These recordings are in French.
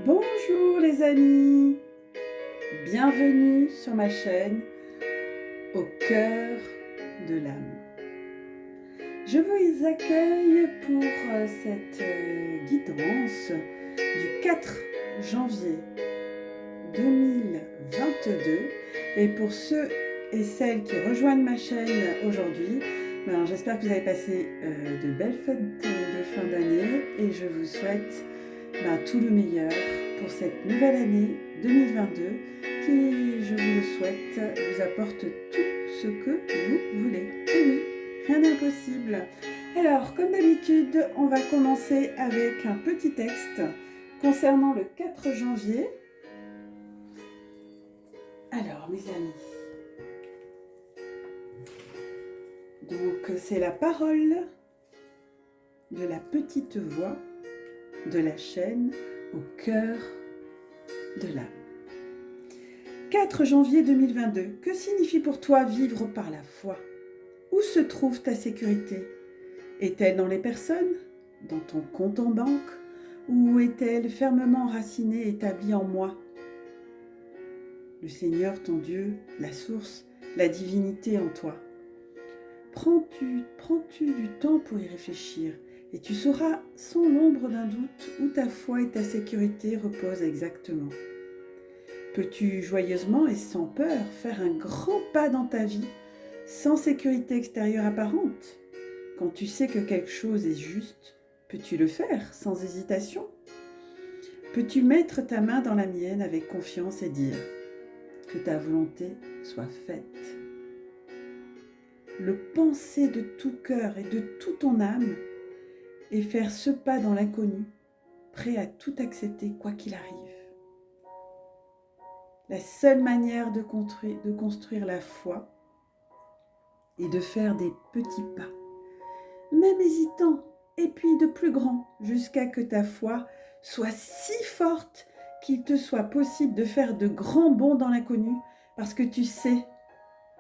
Bonjour les amis, bienvenue sur ma chaîne Au cœur de l'âme. Je vous accueille pour cette guidance du 4 janvier 2022 et pour ceux et celles qui rejoignent ma chaîne aujourd'hui, j'espère que vous avez passé de belles fêtes de fin d'année et je vous souhaite tout le meilleur pour cette nouvelle année 2022 qui, je vous le souhaite, vous apporte tout ce que vous voulez. Et oui, rien n'est impossible. Alors, comme d'habitude, on va commencer avec un petit texte concernant le 4 janvier. Alors, mes amis, donc c'est la parole de la petite voix de la chaîne Au cœur de l'âme. 4 janvier 2022. Que signifie pour toi vivre par la foi? Où se trouve ta sécurité? Est-elle dans les personnes? Dans ton compte en banque? Ou est-elle fermement enracinée, établie en moi? Le Seigneur, ton Dieu, la source, la divinité en toi. Prends-tu du temps pour y réfléchir et tu sauras sans l'ombre d'un doute où ta foi et ta sécurité reposent exactement. Peux-tu joyeusement et sans peur faire un grand pas dans ta vie sans sécurité extérieure apparente? Quand tu sais que quelque chose est juste, peux-tu le faire sans hésitation? Peux-tu mettre ta main dans la mienne avec confiance et dire que ta volonté soit faite? Le penser de tout cœur et de toute ton âme et faire ce pas dans l'inconnu, prêt à tout accepter quoi qu'il arrive. La seule manière de construire la foi est de faire des petits pas, même hésitants, et puis de plus grands, jusqu'à que ta foi soit si forte qu'il te soit possible de faire de grands bonds dans l'inconnu, parce que tu sais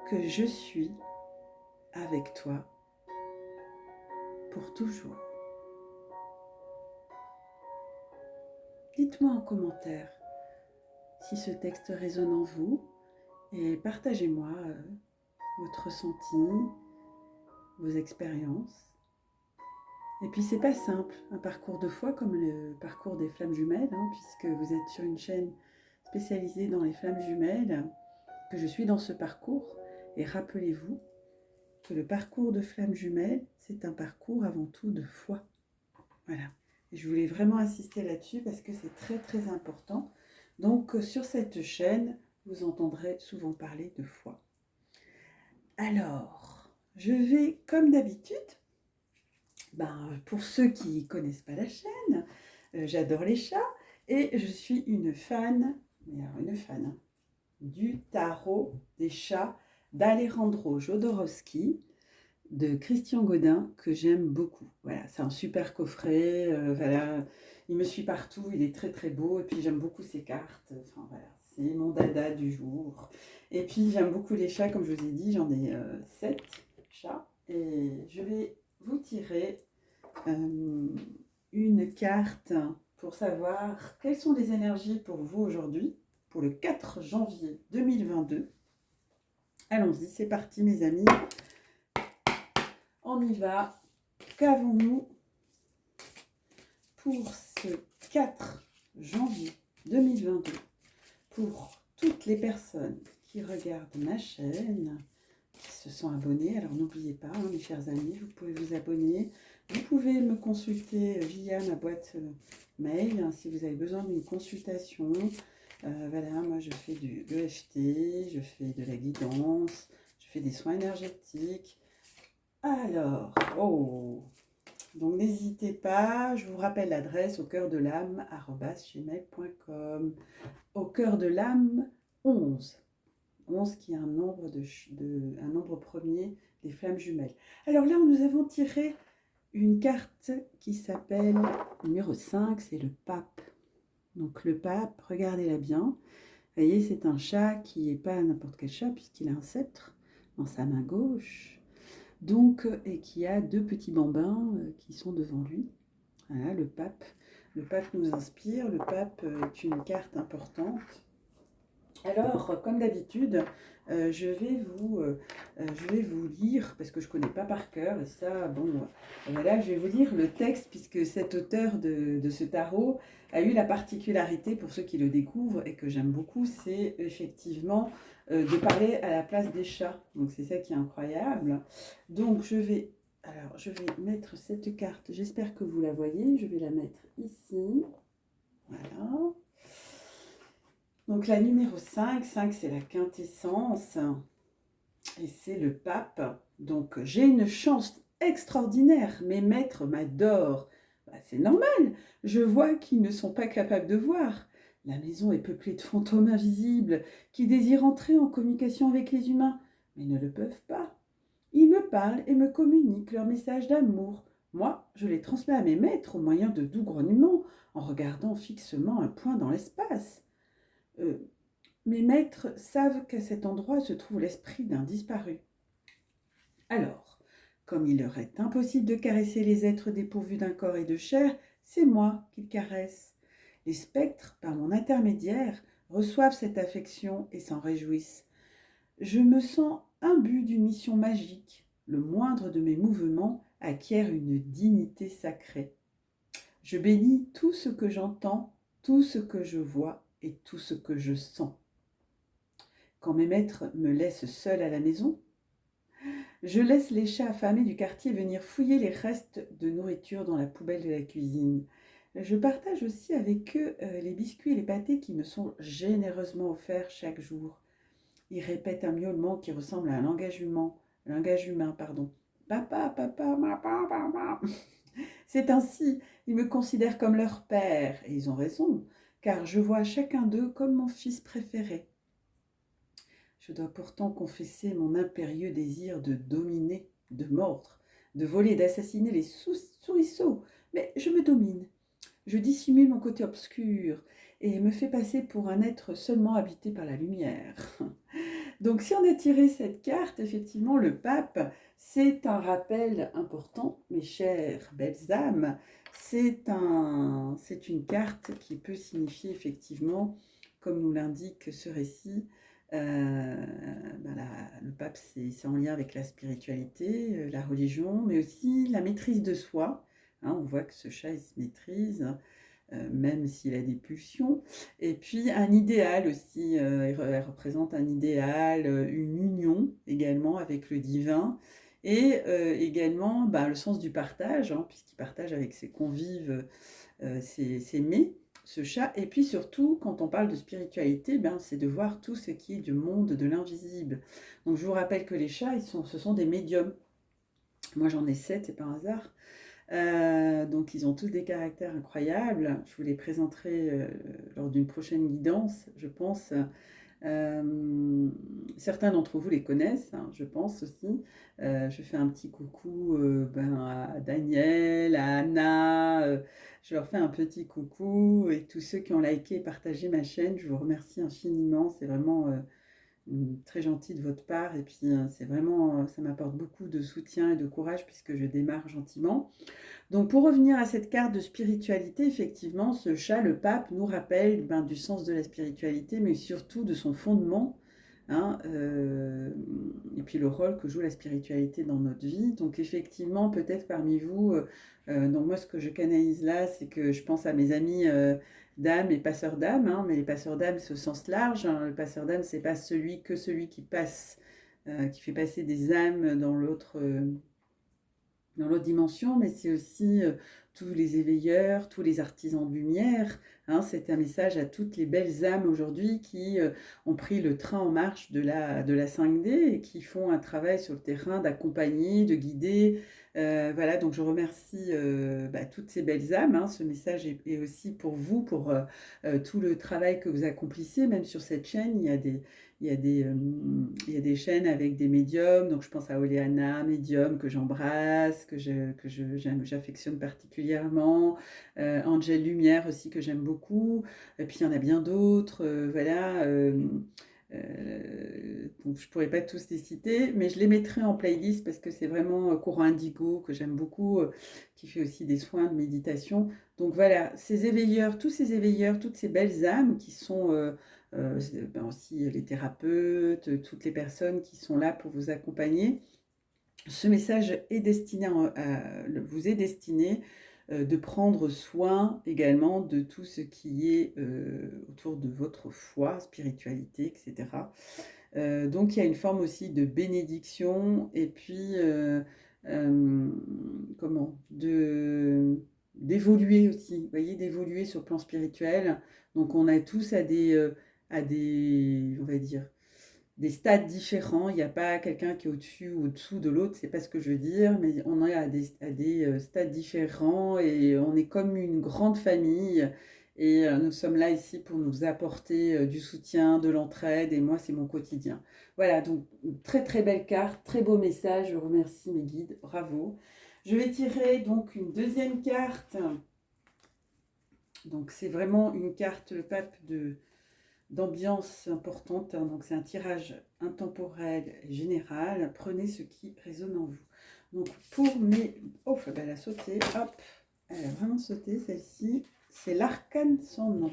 que je suis avec toi pour toujours. Dites-moi en commentaire si ce texte résonne en vous et partagez-moi votre ressenti, vos expériences. Et puis c'est pas simple, un parcours de foi comme le parcours des flammes jumelles, puisque vous êtes sur une chaîne spécialisée dans les flammes jumelles, que je suis dans ce parcours. Et rappelez-vous que le parcours de flammes jumelles, c'est un parcours avant tout de foi. Voilà. Et je voulais vraiment insister là-dessus parce que c'est très très important. Donc sur cette chaîne, vous entendrez souvent parler de foi. Alors, je vais comme d'habitude, pour ceux qui ne connaissent pas la chaîne, j'adore les chats et je suis une fan du tarot des chats d'Alejandro Jodorowsky, de Christian Godin, que j'aime beaucoup. Voilà, c'est un super coffret, voilà, il me suit partout, il est très très beau, et puis j'aime beaucoup ses cartes, enfin voilà, c'est mon dada du jour. Et puis j'aime beaucoup les chats, comme je vous ai dit, j'en ai 7 chats, et je vais vous tirer une carte pour savoir quelles sont les énergies pour vous aujourd'hui, pour le 4 janvier 2022. Allons-y, c'est parti mes amis. On y va. Qu'avons-nous pour ce 4 janvier 2022 pour toutes les personnes qui regardent ma chaîne, qui se sont abonnées? Alors n'oubliez pas, mes chers amis, vous pouvez vous abonner. Vous pouvez me consulter via ma boîte mail si vous avez besoin d'une consultation. Voilà, moi je fais du EFT, je fais de la guidance, je fais des soins énergétiques. Alors, donc n'hésitez pas, je vous rappelle l'adresse au cœur de l'âme @gmail.com. Au cœur de l'âme 11. 11 qui est un nombre, un nombre premier des flammes jumelles. Alors là, nous avons tiré une carte qui s'appelle numéro 5, c'est le pape. Donc le pape, regardez-la bien. Vous voyez, c'est un chat qui n'est pas n'importe quel chat puisqu'il a un sceptre dans sa main gauche. Donc, et qui a 2 petits bambins qui sont devant lui. Voilà, le pape. Le pape nous inspire, le pape est une carte importante. Alors, comme d'habitude, je vais vous lire, parce que je ne connais pas par cœur, et ça, bon, voilà, je vais vous lire le texte, puisque cet auteur de ce tarot a eu la particularité, pour ceux qui le découvrent, et que j'aime beaucoup, c'est effectivement de parler à la place des chats. Donc, c'est ça qui est incroyable. Donc, alors, je vais mettre cette carte, j'espère que vous la voyez, je vais la mettre ici, voilà. Donc la numéro 5, 5 c'est la quintessence et c'est le pape. Donc j'ai une chance extraordinaire, mes maîtres m'adorent. Bah, c'est normal, je vois qu'ils ne sont pas capables de voir. La maison est peuplée de fantômes invisibles qui désirent entrer en communication avec les humains, mais ne le peuvent pas. Ils me parlent et me communiquent leurs messages d'amour. Moi, je les transmets à mes maîtres au moyen de doux grognements, en regardant fixement un point dans l'espace. Euh, Mes maîtres savent qu'à cet endroit se trouve l'esprit d'un disparu. Alors, comme il leur est impossible de caresser les êtres dépourvus d'un corps et de chair, c'est moi qu'ils caressent. Les spectres, par mon intermédiaire, reçoivent cette affection et s'en réjouissent. Je me sens imbu d'une mission magique. Le moindre de mes mouvements acquiert une dignité sacrée. Je bénis tout ce que j'entends, tout ce que je vois et tout ce que je sens. Quand mes maîtres me laissent seule à la maison, je laisse les chats affamés du quartier venir fouiller les restes de nourriture dans la poubelle de la cuisine. Je partage aussi avec eux les biscuits et les pâtés qui me sont généreusement offerts chaque jour. Ils répètent un miaulement qui ressemble à un langage humain, pardon. Papa, papa, papa, papa. C'est ainsi, ils me considèrent comme leur père, et ils ont raison, car je vois chacun d'eux comme mon fils préféré. Je dois pourtant confesser mon impérieux désir de dominer, de mordre, de voler, d'assassiner les souriceaux, mais je me domine. Je dissimule mon côté obscur et me fais passer pour un être seulement habité par la lumière. Donc si on a tiré cette carte, effectivement, le pape, c'est un rappel important, mes chères belles âmes. C'est une carte qui peut signifier effectivement, comme nous l'indique ce récit, le pape, c'est en lien avec la spiritualité, la religion, mais aussi la maîtrise de soi. Hein, on voit que ce chat, il se maîtrise, même s'il a des pulsions. Et puis un idéal aussi, elle représente un idéal, une union également avec le divin. Et également le sens du partage, hein, puisqu'il partage avec ses convives ses mets, ce chat. Et puis surtout, quand on parle de spiritualité, c'est de voir tout ce qui est du monde de l'invisible. Donc je vous rappelle que les chats, ce sont des médiums. Moi j'en ai 7, c'est pas un hasard. Donc ils ont tous des caractères incroyables. Je vous les présenterai lors d'une prochaine guidance, je pense. Certains d'entre vous les connaissent, hein, je pense aussi. Je fais un petit coucou à Daniel, à Anna. Je leur fais un petit coucou et tous ceux qui ont liké et partagé ma chaîne, je vous remercie infiniment. C'est vraiment très gentil de votre part. Et puis c'est vraiment, ça m'apporte beaucoup de soutien et de courage puisque je démarre gentiment. Donc pour revenir à cette carte de spiritualité, effectivement, ce chat, le pape, nous rappelle du sens de la spiritualité, mais surtout de son fondement, hein, et puis le rôle que joue la spiritualité dans notre vie. Donc effectivement, peut-être parmi vous, donc moi ce que je canalise là, c'est que je pense à mes amis d'âme et passeurs d'âme, hein, mais les passeurs d'âme, c'est au sens large. Hein. Le passeur d'âme, c'est pas celui qui passe, qui fait passer des âmes dans l'autre dimension, mais c'est aussi tous les éveilleurs, tous les artisans de lumière. Hein, c'est un message à toutes les belles âmes aujourd'hui qui ont pris le train en marche de la 5D et qui font un travail sur le terrain d'accompagner, de guider. Voilà, donc je remercie toutes ces belles âmes. Hein. Ce message est aussi pour vous, pour tout le travail que vous accomplissez. Même sur cette chaîne, il y a des chaînes avec des médiums, donc je pense à Oleana, médium que j'embrasse, j'affectionne particulièrement, Angèle Lumière aussi que j'aime beaucoup, et puis il y en a bien d'autres, voilà, Donc je ne pourrais pas tous les citer, mais je les mettrai en playlist parce que c'est vraiment Courant Indigo que j'aime beaucoup, qui fait aussi des soins de méditation. Donc voilà, ces éveilleurs, tous ces éveilleurs, toutes ces belles âmes qui sont ben aussi les thérapeutes, toutes les personnes qui sont là pour vous accompagner. Ce message est destiné vous est destiné de prendre soin également de tout ce qui est autour de votre foi, spiritualité, etc. Donc il y a une forme aussi de bénédiction et puis comment d'évoluer aussi, vous voyez, d'évoluer sur le plan spirituel. Donc on a tous à des on va dire des stades différents. Il n'y a pas quelqu'un qui est au-dessus ou au-dessous de l'autre, c'est pas ce que je veux dire, mais on est à des stades différents et on est comme une grande famille. Et nous sommes là ici pour nous apporter du soutien, de l'entraide, et moi, c'est mon quotidien. Voilà, donc une très très belle carte, très beau message. Je remercie mes guides, bravo. Je vais tirer donc une deuxième carte. Donc c'est vraiment une carte, le pape d'ambiance importante, hein. Donc c'est un tirage intemporel et général. Prenez ce qui résonne en vous. Donc pour mes... Oh, elle a sauté, hop, elle a vraiment sauté celle-ci. C'est l'arcane sans nom.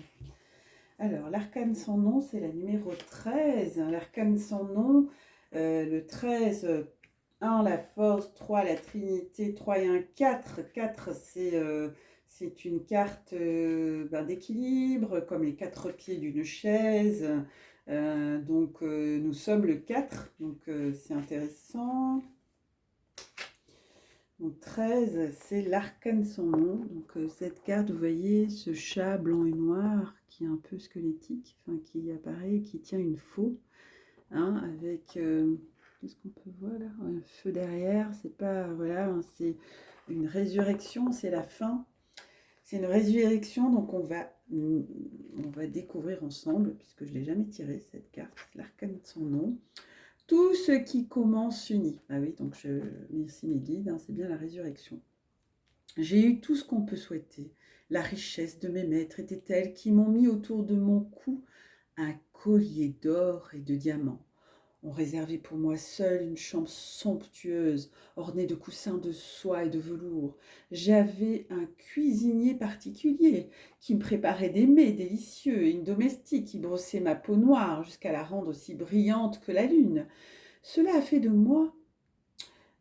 Alors, l'arcane sans nom, c'est la numéro 13. L'arcane sans nom, le 13, 1, la force, 3, la trinité, 3 et 1, 4. 4, c'est une carte d'équilibre, comme les 4 pieds d'une chaise. Donc, nous sommes le 4, donc c'est intéressant. Donc 13, c'est l'arcane sans nom. Donc cette carte, vous voyez, ce chat blanc et noir qui est un peu squelettique, enfin qui apparaît, qui tient une faux, hein, avec qu'est-ce qu'on peut voir là, un feu derrière. C'est pas voilà, hein, c'est une résurrection, c'est la fin. C'est une résurrection, donc on va découvrir ensemble, puisque je ne l'ai jamais tiré cette carte, l'arcane sans nom. Tout ce qui commence s'unit. Ah oui, donc merci mes guides, hein, c'est bien la résurrection. J'ai eu tout ce qu'on peut souhaiter. La richesse de mes maîtres était telle qu'ils m'ont mis autour de mon cou un collier d'or et de diamants. On réservait pour moi seule une chambre somptueuse, ornée de coussins de soie et de velours. J'avais un cuisinier particulier qui me préparait des mets délicieux et une domestique qui brossait ma peau noire jusqu'à la rendre aussi brillante que la lune. Cela a fait de moi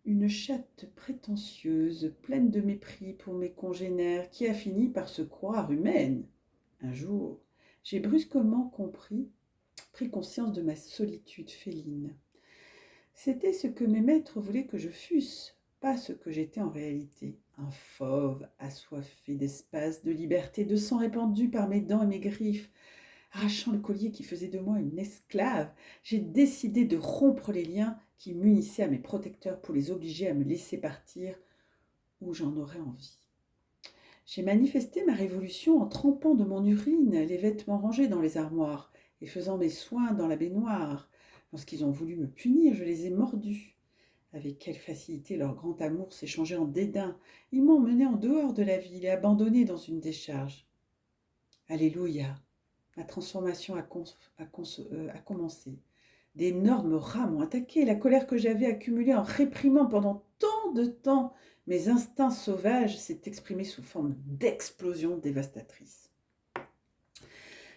une chatte prétentieuse, pleine de mépris pour mes congénères, qui a fini par se croire humaine. Un jour, j'ai brusquement pris conscience de ma solitude féline. C'était ce que mes maîtres voulaient que je fusse, pas ce que j'étais en réalité. Un fauve assoiffé d'espace, de liberté, de sang répandu par mes dents et mes griffes. Arrachant le collier qui faisait de moi une esclave, j'ai décidé de rompre les liens qui m'unissaient à mes protecteurs pour les obliger à me laisser partir où j'en aurais envie. J'ai manifesté ma révolution en trempant de mon urine les vêtements rangés dans les armoires et faisant mes soins dans la baignoire. Lorsqu'ils ont voulu me punir, je les ai mordus. Avec quelle facilité leur grand amour s'est changé en dédain. Ils m'ont emmené en dehors de la ville et abandonné dans une décharge. Alléluia, ma transformation a commencé. D'énormes rats m'ont attaqué. La colère que j'avais accumulée en réprimant pendant tant de temps mes instincts sauvages s'est exprimée sous forme d'explosion dévastatrice.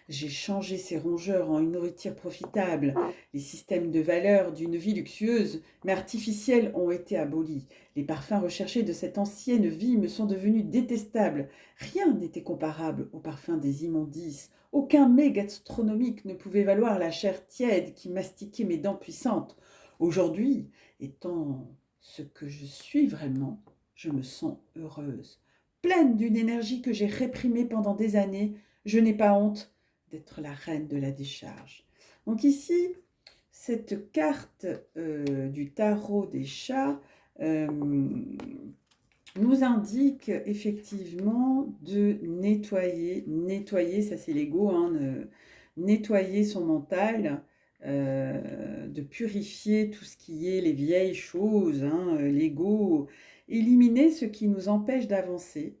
J'ai changé ces rongeurs en une nourriture profitable. Les systèmes de valeur d'une vie luxueuse mais artificielle ont été abolis. Les parfums recherchés de cette ancienne vie me sont devenus détestables. Rien n'était comparable aux parfums des immondices. Aucun mets gastronomique ne pouvait valoir la chair tiède qui mastiquait mes dents puissantes. Aujourd'hui, étant ce que je suis vraiment, je me sens heureuse. Pleine d'une énergie que j'ai réprimée pendant des années, je n'ai pas honte d'être la reine de la décharge. Donc ici, cette carte du tarot des chats nous indique effectivement de nettoyer, ça c'est l'ego, hein, nettoyer son mental, de purifier tout ce qui est les vieilles choses, hein, l'ego, éliminer ce qui nous empêche d'avancer,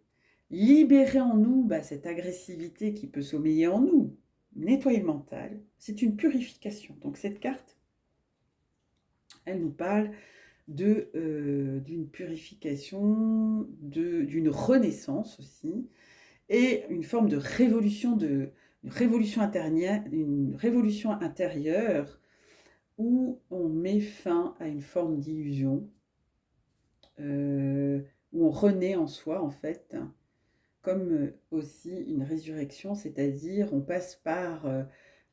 libérer en nous cette agressivité qui peut sommeiller en nous, nettoyer le mental. C'est une purification. Donc cette carte, elle nous parle d'une purification, d'une renaissance aussi, et une forme de révolution, une révolution intérieure où on met fin à une forme d'illusion, où on renaît en soi en fait, comme aussi une résurrection, c'est-à-dire on passe par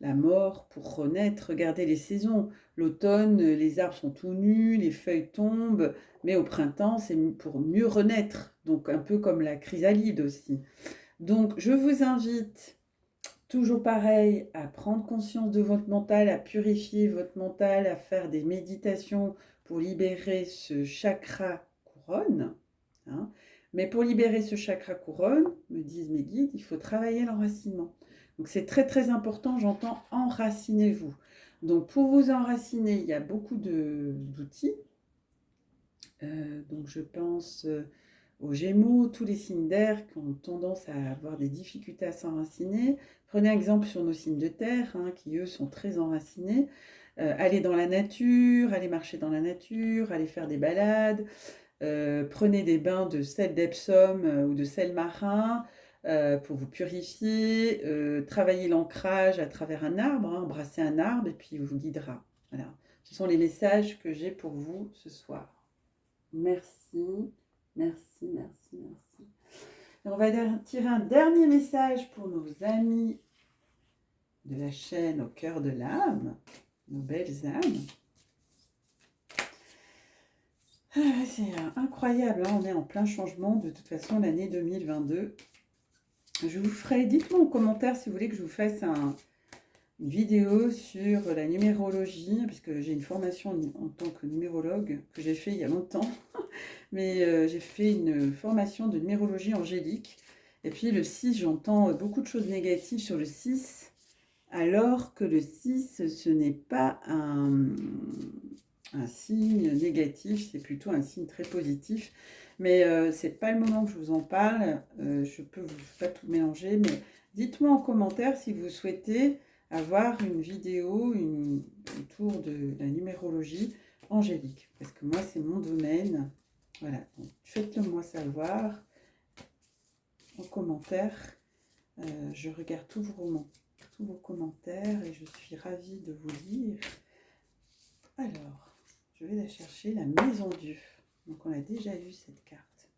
la mort pour renaître. Regardez les saisons. L'automne, les arbres sont tout nus, les feuilles tombent, mais au printemps, c'est pour mieux renaître. Donc un peu comme la chrysalide aussi. Donc je vous invite, toujours pareil, à prendre conscience de votre mental, à purifier votre mental, à faire des méditations pour libérer ce chakra couronne. Hein. Mais pour libérer ce chakra couronne, me disent mes guides, il faut travailler l'enracinement. Donc c'est très très important, j'entends enracinez-vous. Donc pour vous enraciner, il y a beaucoup d'outils. Donc je pense aux Gémeaux, tous les signes d'air qui ont tendance à avoir des difficultés à s'enraciner. Prenez un exemple sur nos signes de terre, hein, qui eux sont très enracinés. Allez dans la nature, allez marcher dans la nature, allez faire des balades. Prenez des bains de sel d'Epsom ou de sel marin pour vous purifier. Travaillez l'ancrage à travers un arbre, hein, embrassez un arbre et puis il vous guidera. Voilà. Ce sont les messages que j'ai pour vous ce soir. Merci, merci, merci, merci. Et on va tirer un dernier message pour nos amis de la chaîne Au cœur de l'âme, nos belles âmes. Ah, c'est incroyable, hein, on est en plein changement de toute façon l'année 2022. Je vous ferai, dites-moi en commentaire si vous voulez que je vous fasse une vidéo sur la numérologie, parce que j'ai une formation en tant que numérologue que j'ai fait il y a longtemps. Mais j'ai fait une formation de numérologie angélique. Et puis le 6, j'entends beaucoup de choses négatives sur le 6, alors que le 6, ce n'est pas un signe négatif, c'est plutôt un signe très positif. Mais ce n'est pas le moment que je vous en parle. Je peux pas tout mélanger, mais dites-moi en commentaire si vous souhaitez avoir une vidéo autour de la numérologie angélique. Parce que moi, c'est mon domaine. Voilà, faites-le moi savoir en commentaire. Je regarde tous vos commentaires et je suis ravie de vous lire. Alors, je vais la chercher, la Maison Dieu. Donc, on a déjà eu cette carte.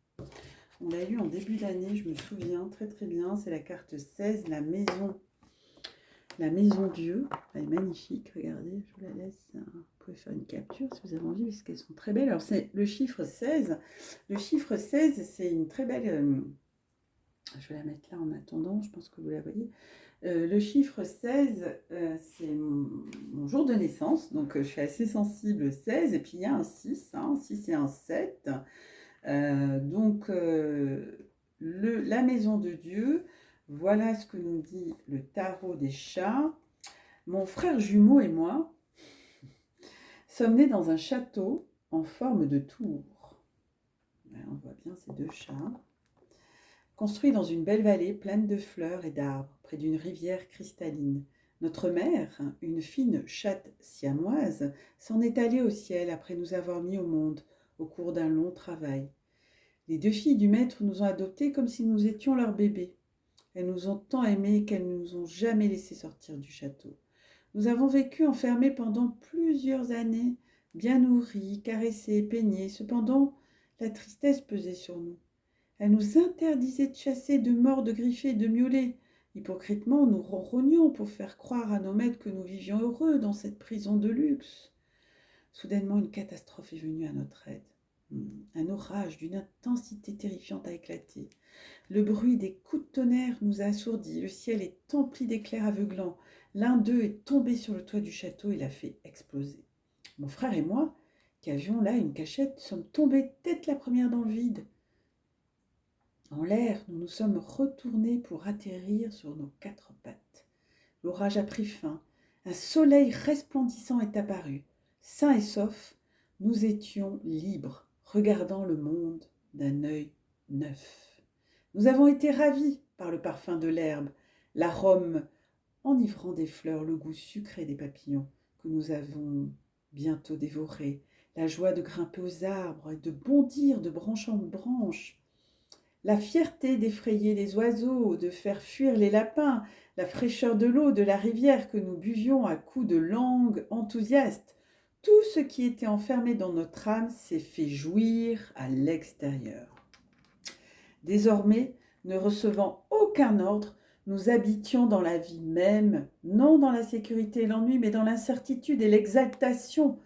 On l'a eu en début d'année, je me souviens très très bien. C'est la carte 16, la Maison Dieu. Elle est magnifique, regardez, je vous la laisse. Vous pouvez faire une capture si vous avez envie, parce qu'elles sont très belles. Alors, c'est le chiffre 16. Le chiffre 16, c'est une très belle... je vais la mettre là en attendant, je pense que vous la voyez. Le chiffre 16, c'est mon jour de naissance, donc je suis assez sensible 16, et puis il y a un 6, hein, 6 et un 7. Donc, la maison de Dieu, voilà ce que nous dit le tarot des chats. Mon frère jumeau et moi sommes nés dans un château en forme de tour. On voit bien ces deux chats. Construit dans une belle vallée pleine de fleurs et d'arbres, près d'une rivière cristalline. Notre mère, une fine chatte siamoise, s'en est allée au ciel après nous avoir mis au monde au cours d'un long travail. Les deux filles du maître nous ont adoptés comme si nous étions leurs bébés. Elles nous ont tant aimés qu'elles ne nous ont jamais laissé sortir du château. Nous avons vécu enfermés pendant plusieurs années, bien nourris, caressés, peignés. Cependant, la tristesse pesait sur nous. Elle nous interdisait de chasser, de mordre, de griffer, de miauler. Hypocritement, nous ronrognions pour faire croire à nos maîtres que nous vivions heureux dans cette prison de luxe. Soudainement, une catastrophe est venue à notre aide. Un orage d'une intensité terrifiante a éclaté. Le bruit des coups de tonnerre nous a assourdis. Le ciel est empli d'éclairs aveuglants. L'un d'eux est tombé sur le toit du château et l'a fait exploser. Mon frère et moi, qui avions là une cachette, sommes tombés tête la première dans le vide. En l'air, nous nous sommes retournés pour atterrir sur nos quatre pattes. L'orage a pris fin. Un soleil resplendissant est apparu. Sains et saufs, nous étions libres, regardant le monde d'un œil neuf. Nous avons été ravis par le parfum de l'herbe, l'arôme enivrant des fleurs le goût sucré des papillons que nous avons bientôt dévorés, la joie de grimper aux arbres et de bondir de branche en branche, la fierté d'effrayer les oiseaux, de faire fuir les lapins, la fraîcheur de l'eau de la rivière que nous buvions à coups de langue enthousiaste, tout ce qui était enfermé dans notre âme s'est fait jouir à l'extérieur. Désormais, ne recevant aucun ordre, nous habitions dans la vie même, non dans la sécurité et l'ennui, mais dans l'incertitude et l'exaltation,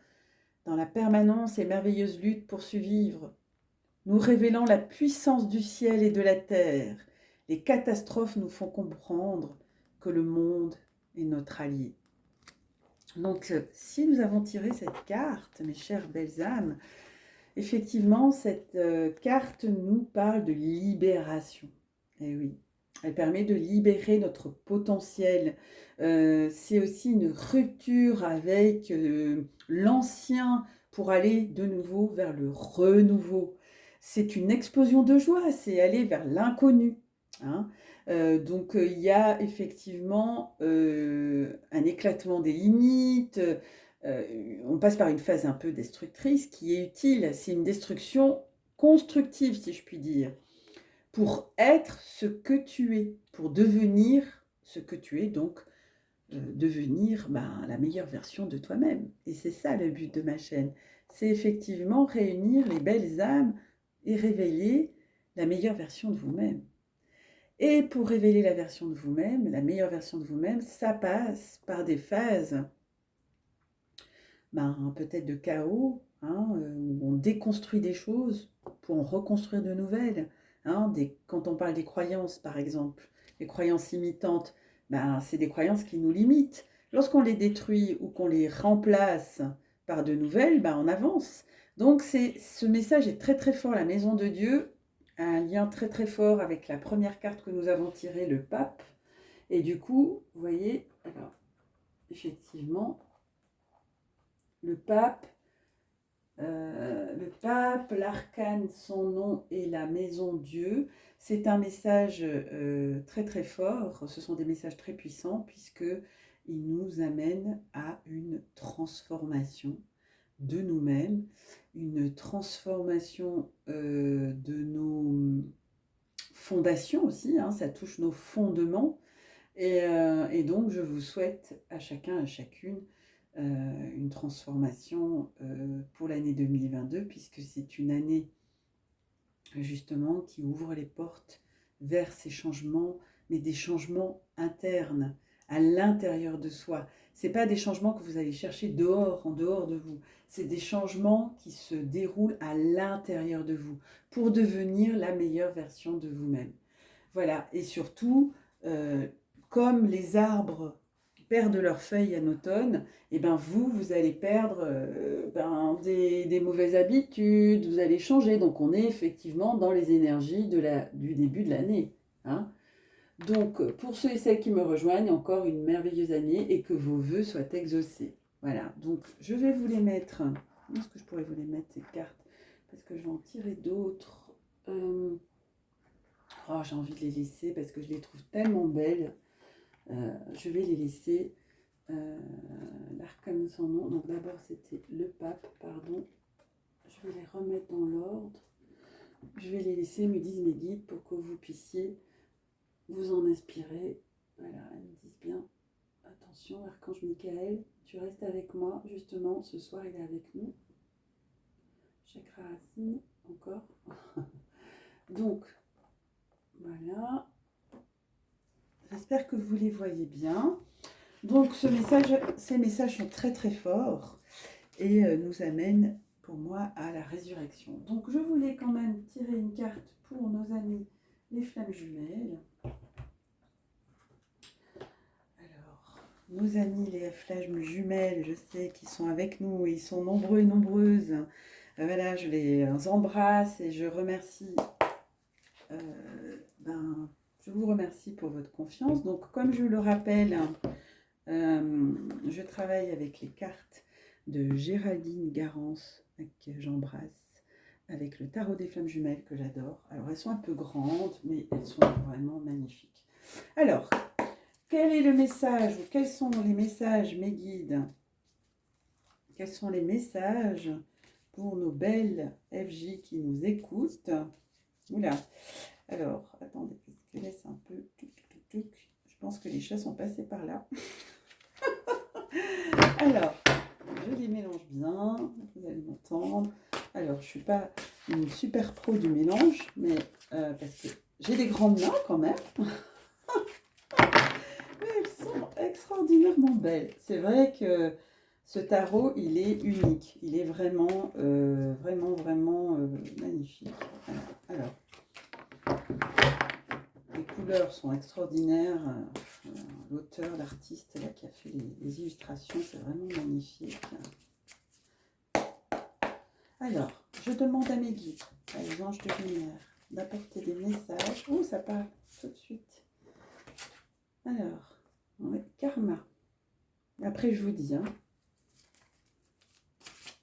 dans la permanence et merveilleuse lutte pour survivre, nous révélant la puissance du ciel et de la terre. Les catastrophes nous font comprendre que le monde est notre allié. Donc, si nous avons tiré cette carte, mes chères belles âmes, effectivement, cette carte nous parle de libération. Eh oui, elle permet de libérer notre potentiel. C'est aussi une rupture avec l'ancien pour aller de nouveau vers le renouveau. C'est une explosion de joie, c'est aller vers l'inconnu. Hein. Donc, il y a effectivement un éclatement des limites. On passe par une phase un peu destructrice qui est utile. C'est une destruction constructive, si je puis dire, pour être ce que tu es, pour devenir ce que tu es, donc devenir la meilleure version de toi-même. Et c'est ça le but de ma chaîne. C'est effectivement réunir les belles âmes et révéler la meilleure version de vous-même. Et pour révéler la version de vous-même, la meilleure version de vous-même, ça passe par des phases peut-être de chaos, où on déconstruit des choses pour en reconstruire de nouvelles. Quand on parle des croyances, par exemple, les croyances limitantes, c'est des croyances qui nous limitent. Lorsqu'on les détruit ou qu'on les remplace par de nouvelles, on avance. Donc ce message est très très fort, la maison de Dieu, un lien très très fort avec la première carte que nous avons tirée, le pape. Et du coup, vous voyez, alors, effectivement, le pape, l'arcane, son nom et la maison Dieu. C'est un message très très fort. Ce sont des messages très puissants puisqu'ils nous amènent à une transformation de nous-mêmes, une transformation de nos fondations aussi. Ça touche nos fondements. Et donc, je vous souhaite à chacun, à chacune, une transformation pour l'année 2022, puisque c'est une année justement qui ouvre les portes vers ces changements, mais des changements internes, à l'intérieur de soi. Ce n'est pas des changements que vous allez chercher dehors, en dehors de vous. C'est des changements qui se déroulent à l'intérieur de vous pour devenir la meilleure version de vous-même. Voilà, et surtout, comme les arbres perdent leurs feuilles en automne, et vous allez perdre des mauvaises habitudes, vous allez changer. Donc on est effectivement dans les énergies du début de l'année. Donc pour ceux et celles qui me rejoignent, encore une merveilleuse année et que vos vœux soient exaucés. Voilà, donc je vais vous les mettre. Où est-ce que je pourrais vous les mettre, ces cartes? Parce que je vais en tirer d'autres. J'ai envie de les laisser parce que je les trouve tellement belles. Je vais les laisser. L'arcane sans nom. Donc d'abord c'était le pape, pardon. Je vais les remettre dans l'ordre. Je vais les laisser, me disent mes guides, pour que vous puissiez vous en inspirer. Voilà, elles me disent bien. Attention, Archange Michael, tu restes avec moi. Justement, ce soir il est avec nous. Chakra racine, encore. Donc, voilà. J'espère que vous les voyez bien. Donc, ces messages sont très très forts et nous amènent pour moi à la résurrection. Donc, je voulais quand même tirer une carte pour nos amis les flammes jumelles. Alors, nos amis les flammes jumelles, je sais qu'ils sont avec nous et ils sont nombreux et nombreuses. Voilà, je les embrasse et je remercie. Je vous remercie pour votre confiance. Donc, comme je le rappelle, je travaille avec les cartes de Géraldine Garance, que j'embrasse, avec le tarot des flammes jumelles que j'adore. Alors, elles sont un peu grandes, mais elles sont vraiment magnifiques. Alors, quel est le message ou quels sont les messages, mes guides? Quels sont les messages pour nos belles FJ qui nous écoutent? Oula. Alors, attendez, parce que laisse un peu. Je pense que les chats sont passés par là. Alors, je les mélange bien. Vous allez m'entendre. Alors, je ne suis pas une super pro du mélange, mais parce que j'ai des grandes mains quand même. Mais elles sont extraordinairement belles. C'est vrai que ce tarot, il est unique. Il est vraiment, vraiment magnifique. Alors, les couleurs sont extraordinaires. L'auteur, l'artiste là, qui a fait les illustrations, c'est vraiment magnifique. Alors, je demande à mes guides, à les anges de lumière, d'apporter des messages. Oh, ça part tout de suite. Alors, oui, karma. Après, je vous dis, hein.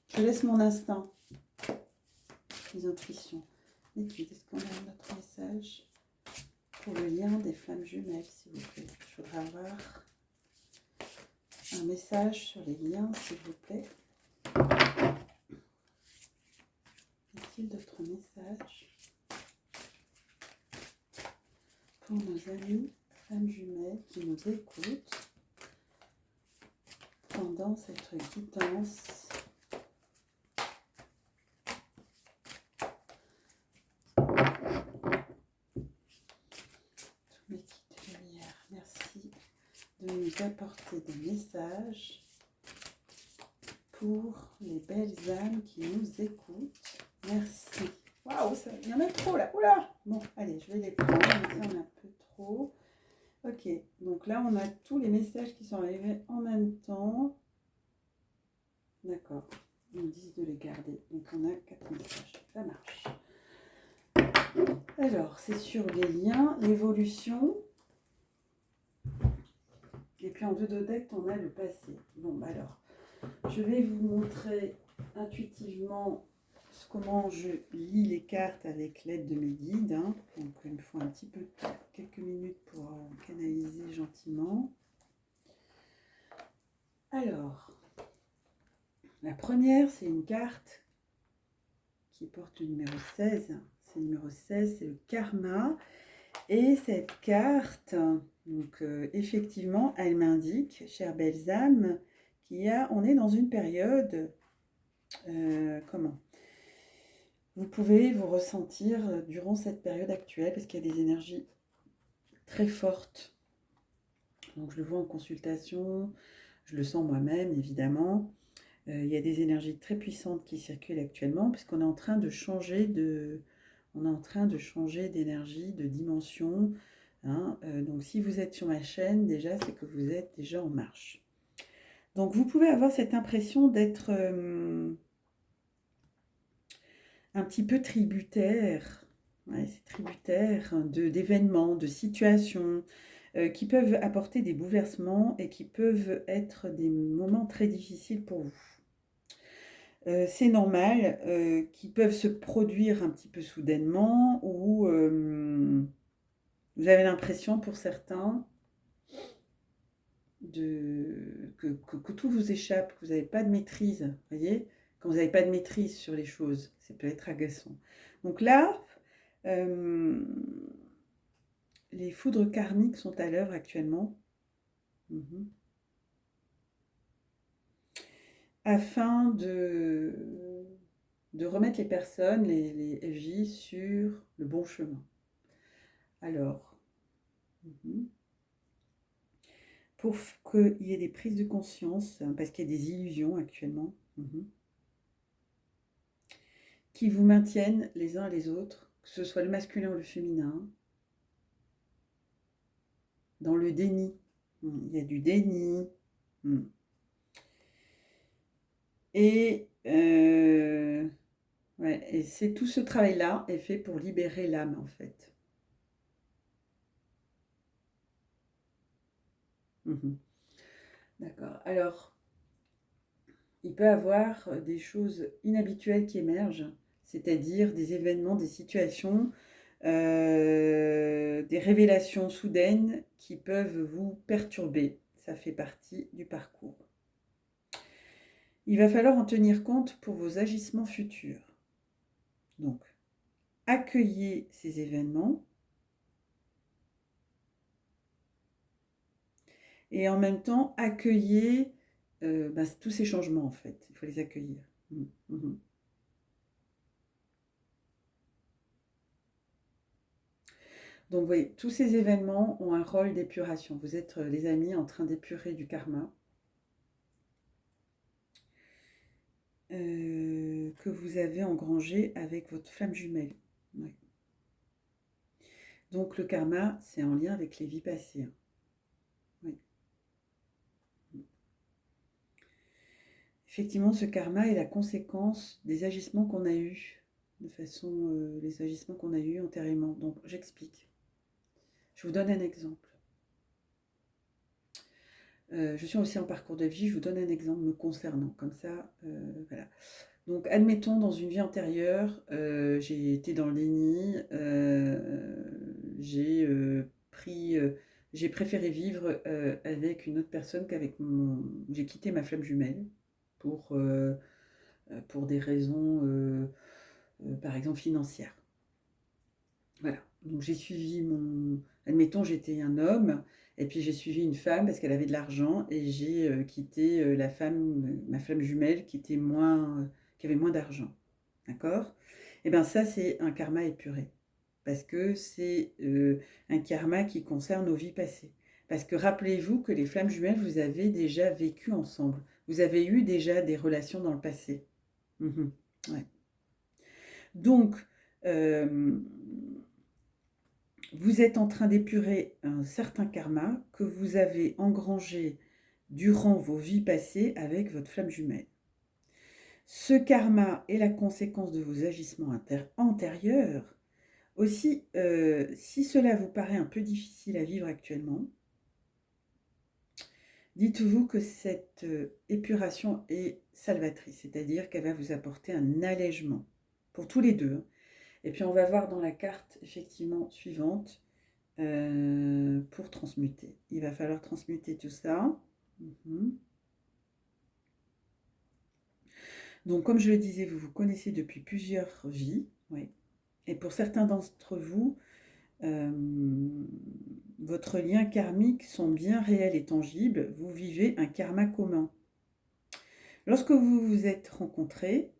Je laisse mon instinct, mes intuitions. Les guides, est-ce qu'on a notre message pour le lien des flammes jumelles, s'il vous plaît? Je voudrais avoir un message sur les liens, s'il vous plaît. Y a-t-il d'autres messages pour nos amis flammes jumelles qui nous écoutent pendant cette guidance? Tous mes guides de lumière, merci de nous apporter des messages pour les belles âmes qui nous écoutent. Merci. Waouh, il y en a trop là. Oula. Bon, allez, je vais les prendre. Il y en a un peu trop. Ok, donc là, on a tous les messages qui sont arrivés en même temps. D'accord. Ils nous disent de les garder. Donc, on a 4 messages. Ça marche. Alors, c'est sur les liens, l'évolution. Et puis, en 2 de deck, on a le passé. Bon, bah alors, je vais vous montrer intuitivement comment je lis les cartes avec l'aide de mes guides. Hein. Donc, il me faut un petit peu de temps, quelques minutes pour canaliser gentiment. Alors, la première, c'est une carte qui porte le numéro 16. C'est le numéro 16, c'est le karma. Et cette carte, donc effectivement, elle m'indique, chères belles âmes, on est dans une période, comment vous pouvez vous ressentir durant cette période actuelle, parce qu'il y a des énergies très fortes. Donc je le vois en consultation, je le sens moi-même évidemment. Il y a des énergies très puissantes qui circulent actuellement, puisqu'on est en train de changer d'énergie, de dimension. Hein. Donc si vous êtes sur ma chaîne, déjà, c'est que vous êtes déjà en marche. Donc vous pouvez avoir cette impression d'être un petit peu tributaire, ouais, c'est tributaire d'événements, de situations qui peuvent apporter des bouleversements et qui peuvent être des moments très difficiles pour vous. C'est normal, qui peuvent se produire un petit peu soudainement ou vous avez l'impression pour certains que tout vous échappe, que vous n'avez pas de maîtrise, voyez? Quand vous n'avez pas de maîtrise sur les choses, ça peut être agaçant. Donc là, les foudres karmiques sont à l'œuvre actuellement. Afin de remettre les personnes, les FJ, sur le bon chemin. Alors, pour qu'il y ait des prises de conscience, parce qu'il y a des illusions actuellement, qui vous maintiennent les uns les autres, que ce soit le masculin ou le féminin, dans le déni. Il y a du déni. Et, ouais, et c'est tout ce travail-là est fait pour libérer l'âme, en fait. D'accord. Alors, il peut y avoir des choses inhabituelles qui émergent, c'est-à-dire des événements, des situations des révélations soudaines qui peuvent vous perturber. Ça fait partie du parcours. Il va falloir en tenir compte pour vos agissements futurs. Donc, accueillez ces événements et en même temps, accueillez tous ces changements en fait. Il faut les accueillir. Donc, vous voyez, tous ces événements ont un rôle d'épuration. Vous êtes, les amis, en train d'épurer du karma que vous avez engrangé avec votre flamme jumelle. Oui. Donc, le karma, c'est en lien avec les vies passées. Oui. Effectivement, ce karma est la conséquence des agissements qu'on a eus, les agissements qu'on a eus antérieurement. Donc, j'explique. Je vous donne un exemple. Je suis aussi en parcours de vie, je vous donne un exemple me concernant, comme ça, voilà. Donc, admettons, dans une vie antérieure, j'ai été dans le déni, j'ai préféré vivre avec une autre personne qu'avec mon... J'ai quitté ma flamme jumelle pour des raisons, par exemple, financières. Voilà. Donc, j'ai suivi mon... Admettons, j'étais un homme, et puis j'ai suivi une femme parce qu'elle avait de l'argent, et j'ai quitté ma flamme jumelle qui avait moins d'argent. D'accord? Et bien ça, c'est un karma épuré. Parce que c'est un karma qui concerne nos vies passées. Parce que rappelez-vous que les flammes jumelles, vous avez déjà vécu ensemble. Vous avez eu déjà des relations dans le passé. Ouais. Donc, vous êtes en train d'épurer un certain karma que vous avez engrangé durant vos vies passées avec votre flamme jumelle. Ce karma est la conséquence de vos agissements antérieurs. Aussi, si cela vous paraît un peu difficile à vivre actuellement, dites-vous que cette épuration est salvatrice, c'est-à-dire qu'elle va vous apporter un allègement pour tous les deux. Et puis on va voir dans la carte effectivement suivante pour transmuter. Il va falloir transmuter tout ça. Donc comme je le disais, vous vous connaissez depuis plusieurs vies, oui. Et pour certains d'entre vous, votre lien karmique sont bien réels et tangibles, vous vivez un karma commun. Lorsque vous vous êtes rencontrés,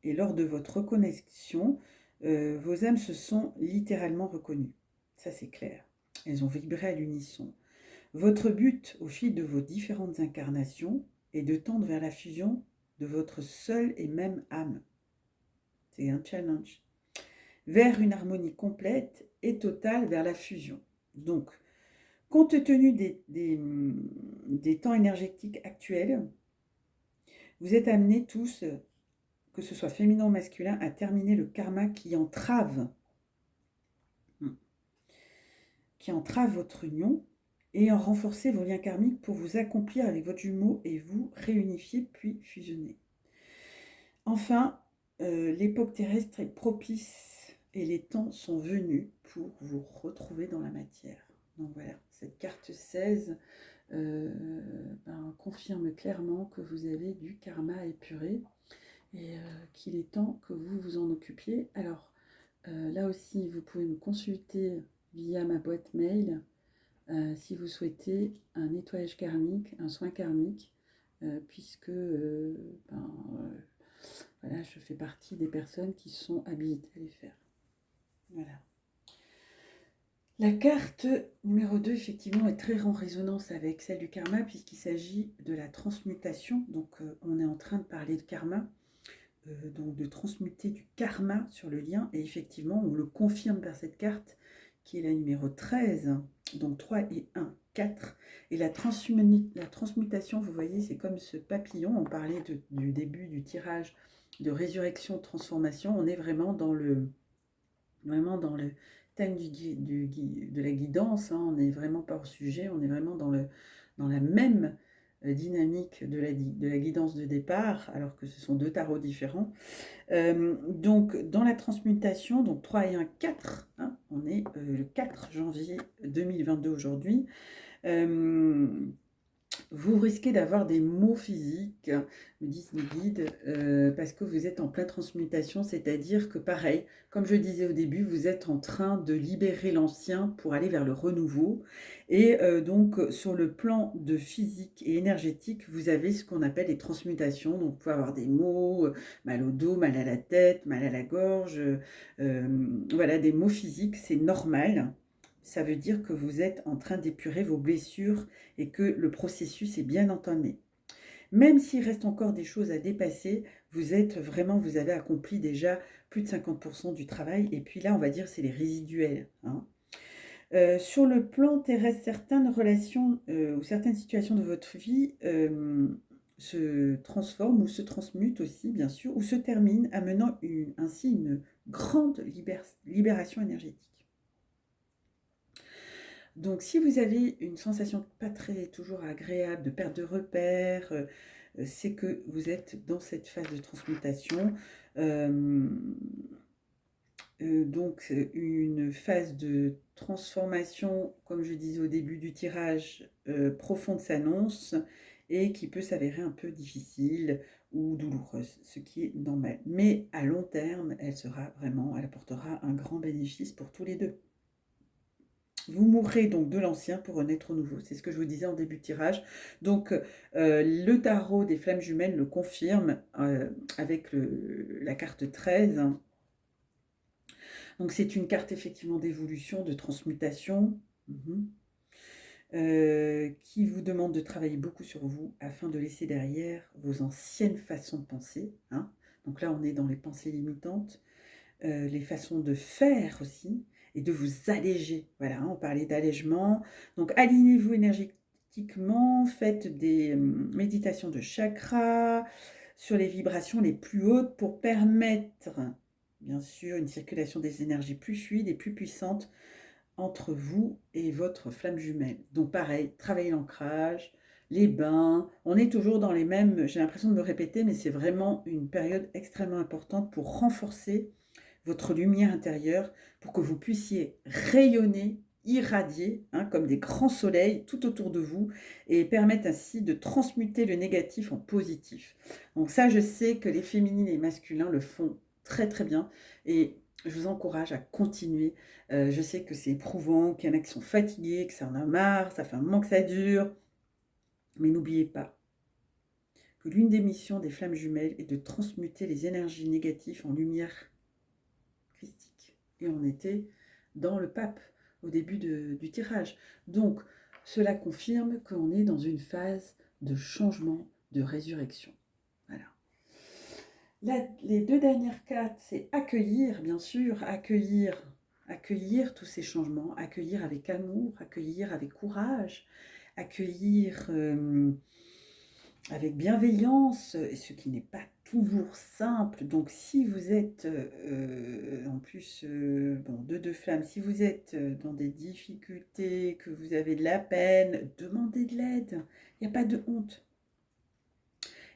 et lors de votre reconnexion, vos âmes se sont littéralement reconnues. Ça c'est clair. Elles ont vibré à l'unisson. Votre but au fil de vos différentes incarnations est de tendre vers la fusion de votre seule et même âme. C'est un challenge. Vers une harmonie complète et totale vers la fusion. Donc, compte tenu des temps énergétiques actuels, vous êtes amenés tous, que ce soit féminin ou masculin, à terminer le karma qui entrave votre union et en renforcer vos liens karmiques pour vous accomplir avec votre jumeau et vous réunifier puis fusionner. Enfin, l'époque terrestre est propice et les temps sont venus pour vous retrouver dans la matière. Donc voilà, cette carte 16 confirme clairement que vous avez du karma à épurer et qu'il est temps que vous vous en occupiez. Alors, là aussi, vous pouvez me consulter via ma boîte mail si vous souhaitez un nettoyage karmique, un soin karmique, puisque voilà, je fais partie des personnes qui sont habilitées à les faire. Voilà. La carte numéro 2, effectivement, est très en résonance avec celle du karma, puisqu'il s'agit de la transmutation. Donc, on est en train de parler de karma, donc de transmuter du karma sur le lien. Et effectivement, on le confirme par cette carte, qui est la numéro 13. Donc, 3 et 1, 4. Et la transmutation, vous voyez, c'est comme ce papillon. On parlait du début du tirage de résurrection, transformation. On est vraiment dans le thème de la guidance, hein. On n'est vraiment pas hors sujet, on est vraiment dans la même dynamique de la guidance de départ, alors que ce sont deux tarots différents. Donc, dans la transmutation, donc 3 et 1, 4, hein, on est le 4 janvier 2022 aujourd'hui. Vous risquez d'avoir des maux physiques, me disent mes guides, parce que vous êtes en pleine transmutation, c'est-à-dire que pareil, comme je disais au début, vous êtes en train de libérer l'ancien pour aller vers le renouveau. Et donc, sur le plan de physique et énergétique, vous avez ce qu'on appelle les transmutations. Donc, vous pouvez avoir des maux, mal au dos, mal à la tête, mal à la gorge, voilà, des maux physiques, c'est normal. Ça veut dire que vous êtes en train d'épurer vos blessures et que le processus est bien entamé. Même s'il reste encore des choses à dépasser, vous avez accompli déjà plus de 50% du travail. Et puis là, on va dire, c'est les résiduels, hein. Sur le plan terrestre, certaines relations ou certaines situations de votre vie se transforment ou se transmutent aussi, bien sûr, ou se terminent, amenant ainsi une grande libération énergétique. Donc, si vous avez une sensation pas très toujours agréable de perte de repères, c'est que vous êtes dans cette phase de transmutation. Donc, une phase de transformation, comme je disais au début du tirage, profonde s'annonce et qui peut s'avérer un peu difficile ou douloureuse, ce qui est normal. Mais à long terme, elle apportera un grand bénéfice pour tous les deux. Vous mourrez donc de l'ancien pour renaître au nouveau. C'est ce que je vous disais en début de tirage. Donc, le tarot des flammes jumelles le confirme avec la carte 13. Donc, c'est une carte effectivement d'évolution, de transmutation, qui vous demande de travailler beaucoup sur vous afin de laisser derrière vos anciennes façons de penser, hein. Donc là, on est dans les pensées limitantes, les façons de faire aussi, et de vous alléger. Voilà, on parlait d'allègement. Donc, alignez-vous énergétiquement, faites des méditations de chakras sur les vibrations les plus hautes pour permettre, bien sûr, une circulation des énergies plus fluide et plus puissante entre vous et votre flamme jumelle. Donc, pareil, travaillez l'ancrage, les bains. On est toujours dans les mêmes, j'ai l'impression de me répéter, mais c'est vraiment une période extrêmement importante pour renforcer votre lumière intérieure pour que vous puissiez rayonner, irradier, hein, comme des grands soleils tout autour de vous et permettre ainsi de transmuter le négatif en positif. Donc ça, je sais que les féminines et les masculins le font très très bien et je vous encourage à continuer. Je sais que c'est éprouvant, qu'il y en a qui sont fatigués, que ça en a marre, ça fait un moment que ça dure. Mais n'oubliez pas que l'une des missions des flammes jumelles est de transmuter les énergies négatives en lumière christique. Et on était dans le pape au début du tirage. Donc, cela confirme qu'on est dans une phase de changement, de résurrection. Voilà. Les deux dernières cartes, c'est accueillir, bien sûr, accueillir tous ces changements, accueillir avec amour, accueillir avec courage, accueillir avec bienveillance, ce qui n'est pas toujours simple. Donc si vous êtes, en plus, deux flammes, si vous êtes dans des difficultés, que vous avez de la peine, demandez de l'aide. Il n'y a pas de honte.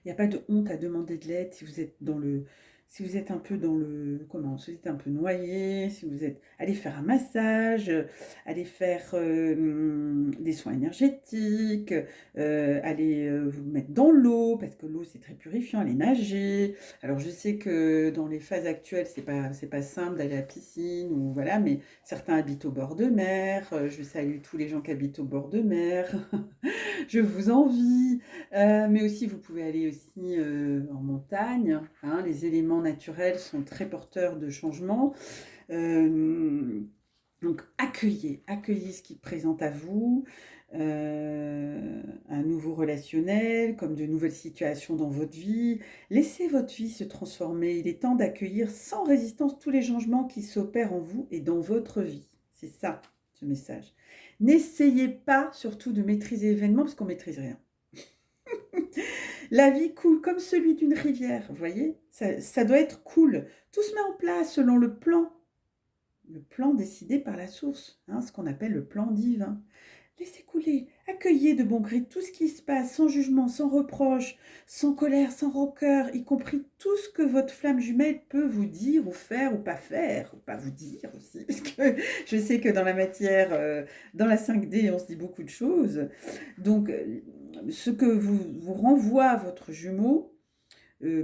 Il n'y a pas de honte à demander de l'aide si vous êtes si vous êtes un peu si vous êtes un peu noyé, si vous êtes, allez faire un massage, allez faire des soins énergétiques, allez vous mettre dans l'eau, parce que l'eau c'est très purifiant, allez nager. Alors je sais que dans les phases actuelles, c'est pas simple d'aller à la piscine, ou voilà, mais certains habitent au bord de mer, je salue tous les gens qui habitent au bord de mer, je vous envie. Mais aussi, vous pouvez aller aussi en montagne, hein. Les éléments naturels sont très porteurs de changement. Donc, accueillez ce qui se présente à vous, un nouveau relationnel, comme de nouvelles situations dans votre vie. Laissez votre vie se transformer. Il est temps d'accueillir sans résistance tous les changements qui s'opèrent en vous et dans votre vie. C'est ça, ce message. N'essayez pas surtout de maîtriser l'événement parce qu'on ne maîtrise rien. La vie coule comme celui d'une rivière, vous voyez, ça doit être cool. Tout se met en place selon le plan décidé par la source, hein, ce qu'on appelle le plan divin. Laissez couler, accueillez de bon gré tout ce qui se passe, sans jugement, sans reproche, sans colère, sans rancœur, y compris tout ce que votre flamme jumelle peut vous dire ou faire, ou pas vous dire aussi, parce que je sais que dans la matière, dans la 5D, on se dit beaucoup de choses. Donc, ce que vous renvoie votre jumeau,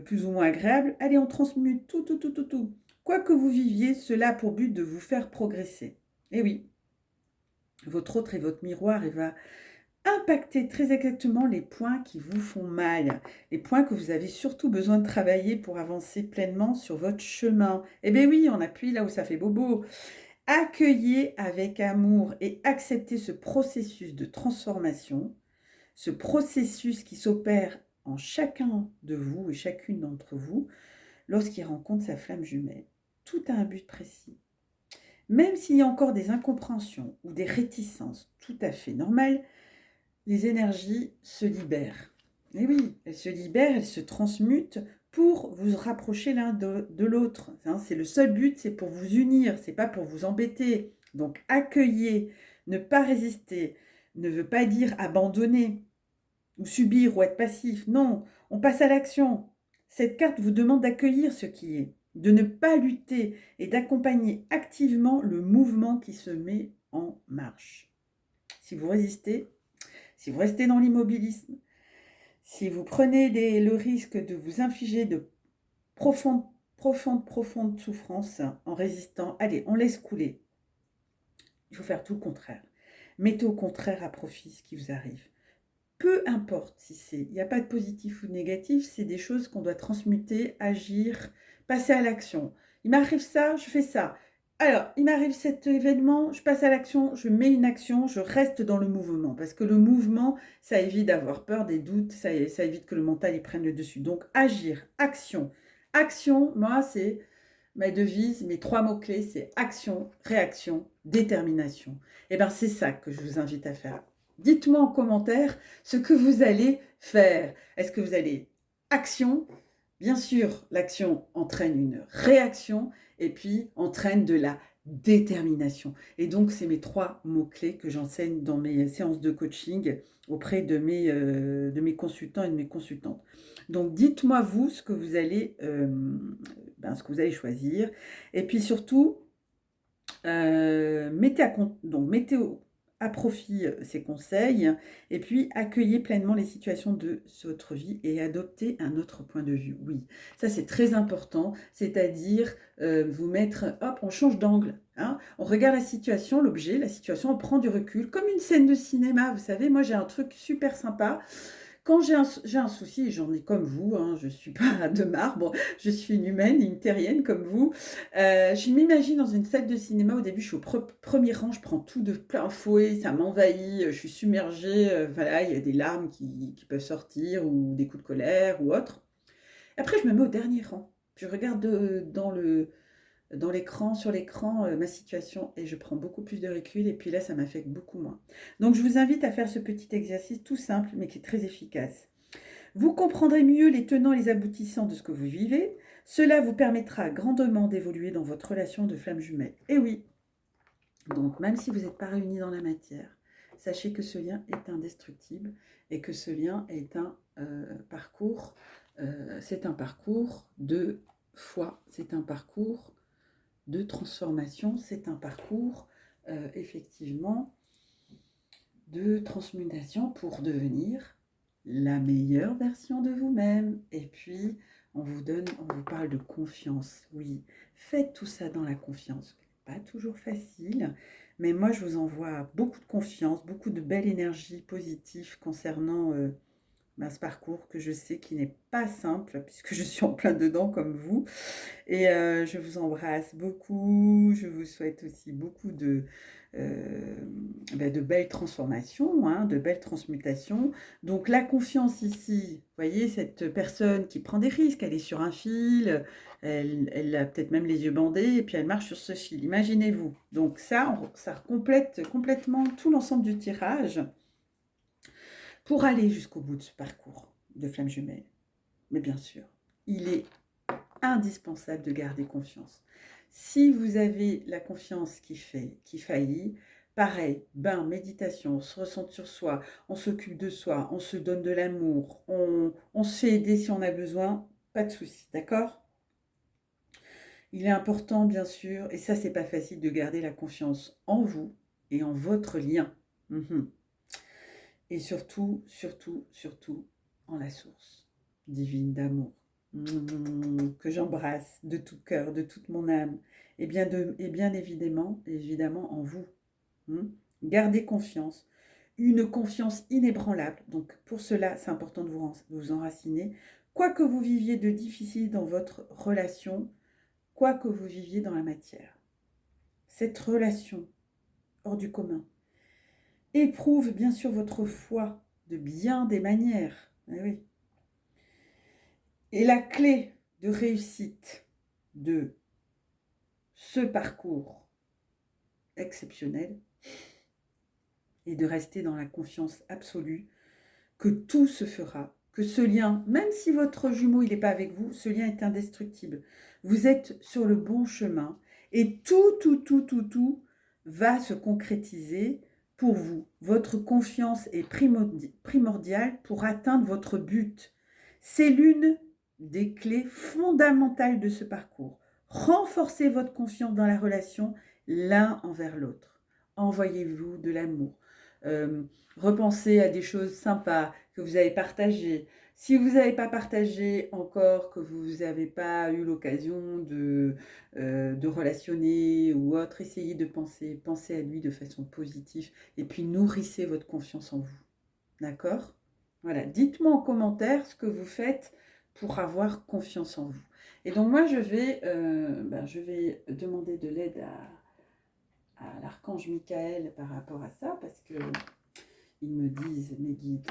plus ou moins agréable, allez, on transmute tout, tout, tout, tout, tout. Quoi que vous viviez, cela a pour but de vous faire progresser. Et oui, votre autre est votre miroir et va impacter très exactement les points qui vous font mal, les points que vous avez surtout besoin de travailler pour avancer pleinement sur votre chemin. Eh bien oui, on appuie là où ça fait bobo. Accueillez avec amour et acceptez ce processus de transformation, ce processus qui s'opère en chacun de vous et chacune d'entre vous lorsqu'il rencontre sa flamme jumelle. Tout a un but précis. Même s'il y a encore des incompréhensions ou des réticences tout à fait normales, les énergies se libèrent. Et oui, elles se libèrent, elles se transmutent pour vous rapprocher l'un de l'autre. C'est le seul but, c'est pour vous unir, c'est pas pour vous embêter. Donc accueillez, ne pas résister, ne veut pas dire abandonner ou subir ou être passif. Non, on passe à l'action. Cette carte vous demande d'accueillir ce qui est, de ne pas lutter et d'accompagner activement le mouvement qui se met en marche. Si vous résistez, si vous restez dans l'immobilisme, si vous prenez le risque de vous infliger de profondes souffrances en résistant, allez, on laisse couler. Il faut faire tout le contraire. Mettez au contraire à profit ce qui vous arrive. Peu importe si il n'y a pas de positif ou de négatif, c'est des choses qu'on doit transmuter, agir, passer à l'action. Il m'arrive ça, je fais ça. Alors, il m'arrive cet événement, je passe à l'action, je mets une action, je reste dans le mouvement. Parce que le mouvement, ça évite d'avoir peur, des doutes, ça évite que le mental y prenne le dessus. Donc, agir, action. Action, moi, c'est ma devise, mes 3 mots-clés, c'est action, réaction, détermination. Et bien, c'est ça que je vous invite à faire. Dites-moi en commentaire ce que vous allez faire. Est-ce que vous allez action? Bien sûr, l'action entraîne une réaction et puis entraîne de la détermination. Et donc, c'est mes 3 mots-clés que j'enseigne dans mes séances de coaching auprès de mes consultants et de mes consultantes. Donc, dites-moi vous ce que vous allez, ce que vous allez choisir. Et puis surtout, mettez à profit ces conseils et puis accueillez pleinement les situations de votre vie et adoptez un autre point de vue. Oui, ça c'est très important, c'est-à-dire vous mettre, hop, on change d'angle. Hein, on regarde la situation, l'objet, la situation, on prend du recul, comme une scène de cinéma. Vous savez, moi j'ai un truc super sympa. Quand j'ai un souci, j'en ai comme vous, hein, je ne suis pas de marbre, je suis une humaine, une terrienne comme vous. Je m'imagine dans une salle de cinéma, au début je suis au premier rang, je prends tout de plein fouet, ça m'envahit, je suis submergée, voilà, il y a des larmes qui peuvent sortir, ou des coups de colère, ou autre. Après je me mets au dernier rang, je regarde sur l'écran, ma situation et je prends beaucoup plus de recul et puis là, ça m'affecte beaucoup moins. Donc, je vous invite à faire ce petit exercice tout simple mais qui est très efficace. Vous comprendrez mieux les tenants et les aboutissants de ce que vous vivez. Cela vous permettra grandement d'évoluer dans votre relation de flamme jumelle. Et oui, donc même si vous n'êtes pas réunis dans la matière, sachez que ce lien est indestructible et que ce lien est un parcours, c'est un parcours de foi, c'est un parcours de transformation, c'est un parcours effectivement de transmutation pour devenir la meilleure version de vous-même. Et puis, on vous parle de confiance. Oui, faites tout ça dans la confiance. Pas toujours facile, mais moi, je vous envoie beaucoup de confiance, beaucoup de belle énergie positive concernant ce parcours que je sais qui n'est pas simple, puisque je suis en plein dedans comme vous. Et je vous embrasse beaucoup. Je vous souhaite aussi beaucoup de belles transformations, hein, de belles transmutations. Donc la confiance ici, vous voyez, cette personne qui prend des risques, elle est sur un fil, elle a peut-être même les yeux bandés, et puis elle marche sur ce fil. Imaginez-vous. Donc ça complète complètement tout l'ensemble du tirage pour aller jusqu'au bout de ce parcours de flamme jumelle. Mais bien sûr, il est indispensable de garder confiance. Si vous avez la confiance qui faillit, pareil, bain, méditation, on se ressent sur soi, on s'occupe de soi, on se donne de l'amour, on se fait aider si on a besoin, pas de souci, d'accord? Il est important, bien sûr, et ça, c'est pas facile, de garder la confiance en vous et en votre lien. Mhm. Et surtout, surtout, surtout, en la source divine d'amour, que j'embrasse de tout cœur, de toute mon âme, et bien évidemment, évidemment en vous. Gardez confiance, une confiance inébranlable. Donc pour cela, c'est important de vous enraciner. Quoi que vous viviez de difficile dans votre relation, quoi que vous viviez dans la matière, cette relation hors du commun éprouve bien sûr votre foi de bien des manières. Eh oui. Et la clé de réussite de ce parcours exceptionnel est de rester dans la confiance absolue que tout se fera, que ce lien, même si votre jumeau il n'est pas avec vous, ce lien est indestructible. Vous êtes sur le bon chemin et tout va se concrétiser pour vous. Votre confiance est primordiale pour atteindre votre but. C'est l'une des clés fondamentales de ce parcours. Renforcez votre confiance dans la relation l'un envers l'autre. Envoyez-vous de l'amour. Repensez à des choses sympas que vous avez partagées. Si vous n'avez pas partagé encore, que vous n'avez pas eu l'occasion de relationner ou autre, essayez de pensez à lui de façon positive et puis nourrissez votre confiance en vous. D'accord? Voilà, dites-moi en commentaire ce que vous faites pour avoir confiance en vous. Et donc moi, je vais demander de l'aide à l'archange Michael par rapport à ça, parce que ils me disent, mes guides,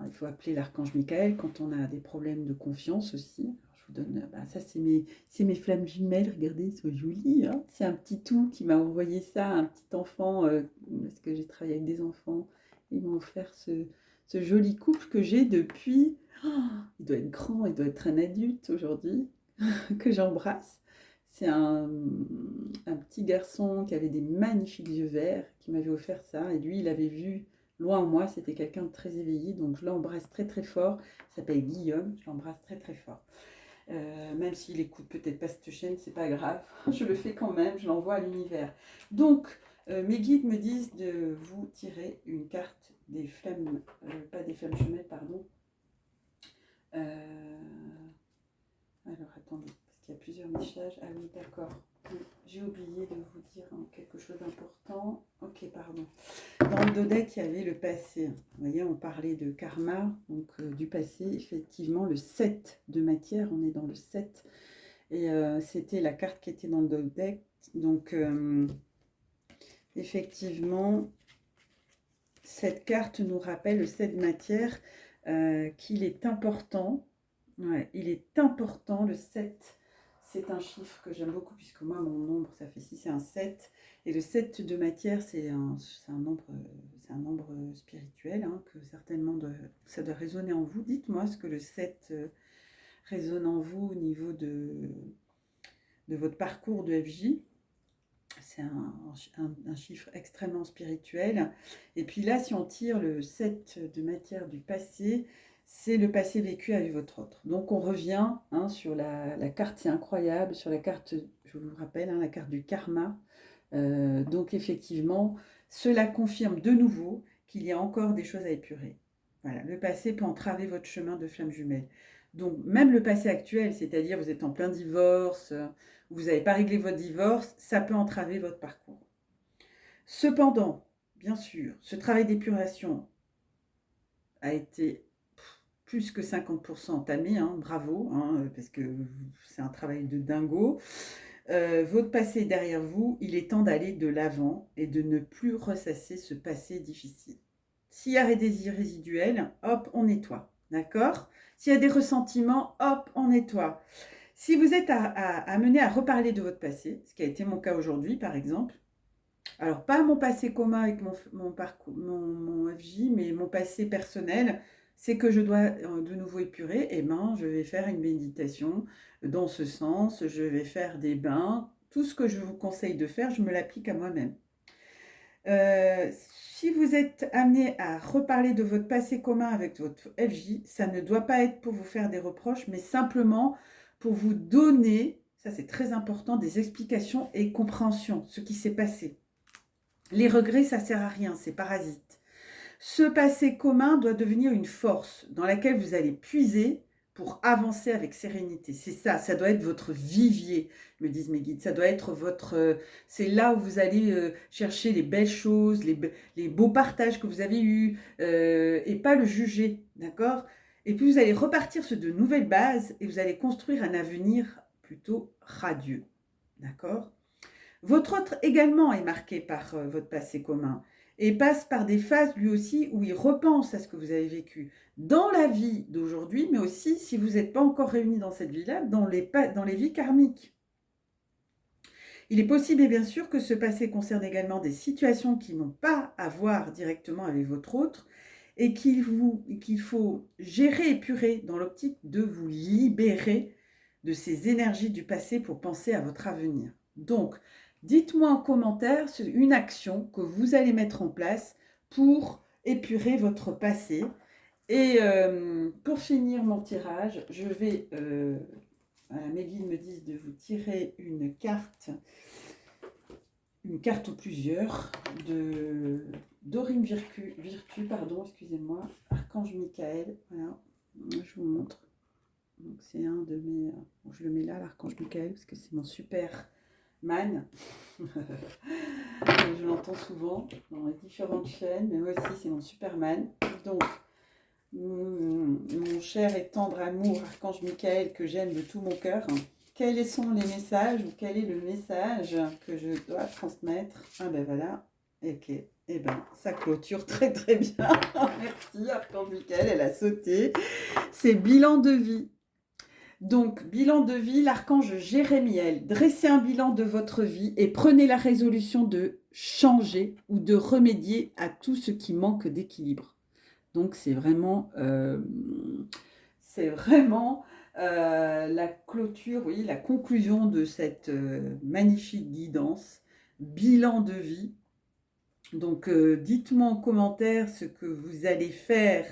il faut appeler l'archange Michael quand on a des problèmes de confiance aussi. Alors, je vous donne, ça c'est mes flammes jumelles, regardez, elles sont jolies. Hein, c'est un petit tout qui m'a envoyé ça, un petit enfant, parce que j'ai travaillé avec des enfants. Ils m'ont offert ce joli couple que j'ai depuis, il doit être grand, il doit être un adulte aujourd'hui, que j'embrasse. C'est un petit garçon qui avait des magnifiques yeux verts, qui m'avait offert ça. Et lui, il avait vu loin en moi, c'était quelqu'un de très éveillé, donc je l'embrasse très très fort. Il s'appelle Guillaume, je l'embrasse très très fort. Même s'il écoute peut-être pas cette chaîne, c'est pas grave. Je le fais quand même, je l'envoie à l'univers. Donc, mes guides me disent de vous tirer une carte des flammes, pas des flammes jumelles, pardon. Alors, attendez, parce qu'il y a plusieurs messages. Ah oui, d'accord. J'ai oublié de vous dire quelque chose d'important. Ok, pardon. Dans le dodeck, il y avait le passé. Vous voyez, on parlait de karma, donc du passé. Effectivement, le 7 de matière, on est dans le 7. Et c'était la carte qui était dans le dodeck. Donc, effectivement, cette carte nous rappelle, le 7 de matière, qu'il est important. Ouais, il est important, le 7, c'est un chiffre que j'aime beaucoup, puisque moi, mon nombre, ça fait 6 et un 7. Et le 7 de matière, c'est un nombre spirituel, hein, que certainement ça doit résonner en vous. Dites-moi ce que le 7 résonne en vous au niveau de votre parcours de FJ. C'est un chiffre extrêmement spirituel. Et puis là, si on tire le 7 de matière du passé, c'est le passé vécu avec votre autre. Donc on revient sur la carte, c'est incroyable, sur la carte, je vous rappelle, la carte du karma. Donc effectivement, cela confirme de nouveau qu'il y a encore des choses à épurer. Voilà, le passé peut entraver votre chemin de flamme jumelle. Donc même le passé actuel, c'est-à-dire vous êtes en plein divorce, vous n'avez pas réglé votre divorce, ça peut entraver votre parcours. Cependant, bien sûr, ce travail d'épuration a été plus que 50% entamé, bravo, parce que c'est un travail de dingo. Votre passé est derrière vous, il est temps d'aller de l'avant et de ne plus ressasser ce passé difficile. S'il y a des désirs résiduels, hop, on nettoie, d'accord? S'il y a des ressentiments, hop, on nettoie. Si vous êtes amené à reparler de votre passé, ce qui a été mon cas aujourd'hui par exemple, alors pas mon passé commun avec mon parcours, mon FJ, mais mon passé personnel, c'est que je dois de nouveau épurer, et je vais faire une méditation dans ce sens, je vais faire des bains, tout ce que je vous conseille de faire, je me l'applique à moi-même. Si vous êtes amené à reparler de votre passé commun avec votre FJ, ça ne doit pas être pour vous faire des reproches, mais simplement pour vous donner, ça c'est très important, des explications et compréhension, ce qui s'est passé. Les regrets, ça sert à rien, c'est parasite. Ce passé commun doit devenir une force dans laquelle vous allez puiser pour avancer avec sérénité. C'est ça, ça doit être votre vivier, me disent mes guides. Ça doit être votre... c'est là où vous allez chercher les belles choses, les beaux partages que vous avez eus, et pas le juger, d'accord? Et puis vous allez repartir sur de nouvelles bases et vous allez construire un avenir plutôt radieux, d'accord? Votre autre également est marqué par votre passé commun et passe par des phases lui aussi où il repense à ce que vous avez vécu dans la vie d'aujourd'hui, mais aussi si vous n'êtes pas encore réunis dans cette vie-là, dans les vies karmiques. Il est possible et bien sûr que ce passé concerne également des situations qui n'ont pas à voir directement avec votre autre et qu'il faut gérer, épurer dans l'optique de vous libérer de ces énergies du passé pour penser à votre avenir. Donc, dites-moi en commentaire une action que vous allez mettre en place pour épurer votre passé. Et pour finir mon tirage, je vais, mes guides me disent de vous tirer une carte ou plusieurs de Dorine Virtue, pardon, excusez-moi, Archange Michael, voilà, je vous montre. Donc c'est un de mes, bon, je le mets là, l'Archange Michael, parce que c'est mon super man. Je l'entends souvent dans les différentes chaînes, mais moi aussi c'est mon Superman. Donc, mon cher et tendre amour, Archange Michael, que j'aime de tout mon cœur, quels sont les messages ou quel est le message que je dois transmettre? Ah ben voilà, ok, et ben ça clôture très très bien. Merci Archange Michael, elle a sauté. C'est bilan de vie. Donc, bilan de vie, l'archange Jérémiel, dressez un bilan de votre vie et prenez la résolution de changer ou de remédier à tout ce qui manque d'équilibre. Donc, c'est vraiment la clôture, oui, la conclusion de cette magnifique guidance, bilan de vie. Donc, dites-moi en commentaire ce que vous allez faire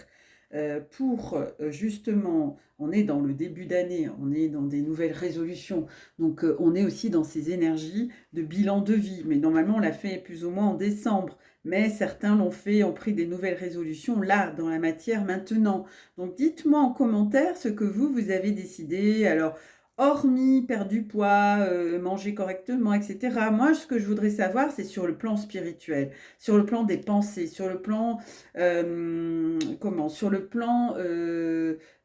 pour justement, on est dans le début d'année, on est dans des nouvelles résolutions, donc on est aussi dans ces énergies de bilan de vie, mais normalement on l'a fait plus ou moins en décembre, mais certains l'ont fait, ont pris des nouvelles résolutions là, dans la matière maintenant. Donc dites-moi en commentaire ce que vous avez décidé, alors hormis perdre du poids, manger correctement, etc. Moi, ce que je voudrais savoir, c'est sur le plan spirituel, sur le plan des pensées, sur le plan sur le plan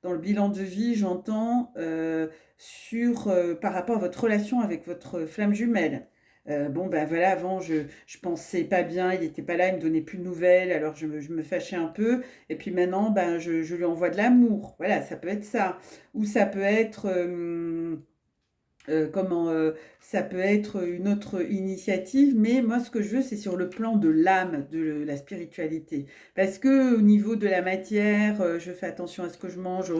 dans le bilan de vie, j'entends par rapport à votre relation avec votre flamme jumelle. Bon ben voilà, avant je pensais pas bien, il n'était pas là, il me donnait plus de nouvelles, alors je me fâchais un peu, et puis maintenant ben je lui envoie de l'amour, voilà, ça peut être ça, ou ça peut être ça peut être une autre initiative, mais moi ce que je veux c'est sur le plan de l'âme, de la spiritualité, parce que au niveau de la matière, je fais attention à ce que je mange,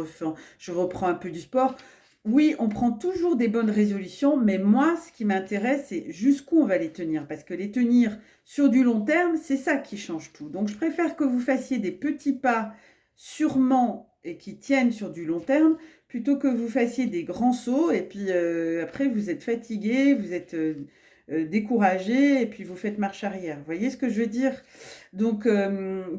je reprends un peu du sport. Oui, on prend toujours des bonnes résolutions, mais moi ce qui m'intéresse c'est jusqu'où on va les tenir, parce que les tenir sur du long terme, c'est ça qui change tout. Donc je préfère que vous fassiez des petits pas sûrement et qui tiennent sur du long terme, plutôt que vous fassiez des grands sauts et puis après vous êtes fatigué, vous êtes découragé et puis vous faites marche arrière. Vous voyez ce que je veux dire? Donc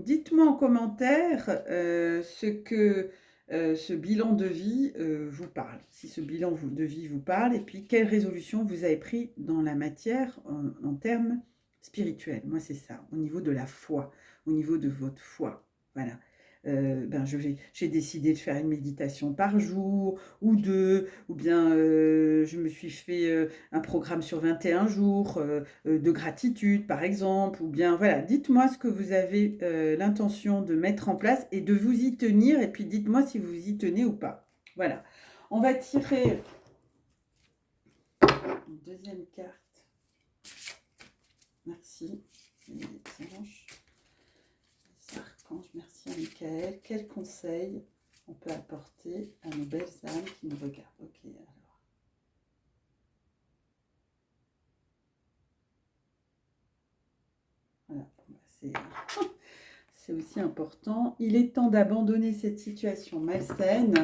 dites-moi en commentaire ce que ce bilan de vie vous parle, si ce bilan de vie vous parle, et puis quelle résolution vous avez pris dans la matière en termes spirituels. Moi c'est ça, au niveau de la foi, au niveau de votre foi. Voilà. J'ai décidé de faire une méditation par jour ou deux, ou bien je me suis fait un programme sur 21 jours de gratitude par exemple, ou bien voilà, dites-moi ce que vous avez l'intention de mettre en place et de vous y tenir, et puis dites-moi si vous y tenez ou pas. Voilà, on va tirer une deuxième carte. Merci, Archange, merci à Michael. Quel conseil on peut apporter à nos belles âmes qui nous regardent? Ok, alors. Voilà. c'est aussi important. Il est temps d'abandonner cette situation malsaine.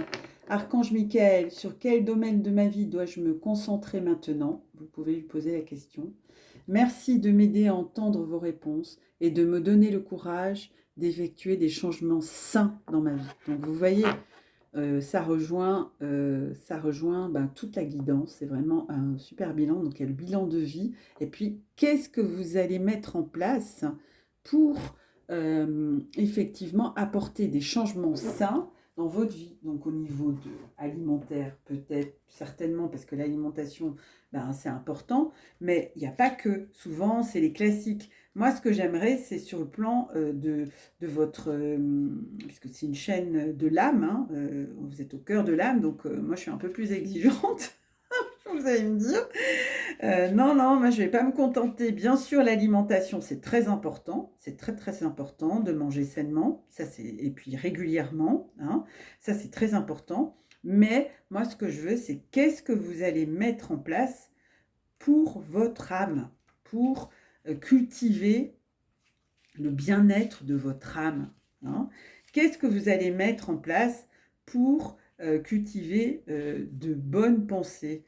Archange Michael, sur quel domaine de ma vie dois-je me concentrer maintenant? Vous pouvez lui poser la question. Merci de m'aider à entendre vos réponses et de me donner le courage d'effectuer des changements sains dans ma vie. Donc vous voyez, ça rejoint toute la guidance. C'est vraiment un super bilan. Donc il y a le bilan de vie. Et puis, qu'est-ce que vous allez mettre en place pour effectivement apporter des changements sains dans votre vie? Donc au niveau alimentaire, peut-être, certainement, parce que l'alimentation, c'est important. Mais il n'y a pas que. Souvent, c'est les classiques. Moi, ce que j'aimerais, c'est sur le plan de votre... puisque c'est une chaîne de l'âme, hein, vous êtes au cœur de l'âme, donc moi, je suis un peu plus exigeante, vous allez me dire. Non, moi, je ne vais pas me contenter. Bien sûr, l'alimentation, c'est très important. C'est très, très important de manger sainement. Et puis régulièrement, hein, ça, c'est très important. Mais moi, ce que je veux, c'est qu'est-ce que vous allez mettre en place pour votre âme, pour cultiver le bien-être de votre âme. Hein. Qu'est-ce que vous allez mettre en place pour cultiver de bonnes pensées,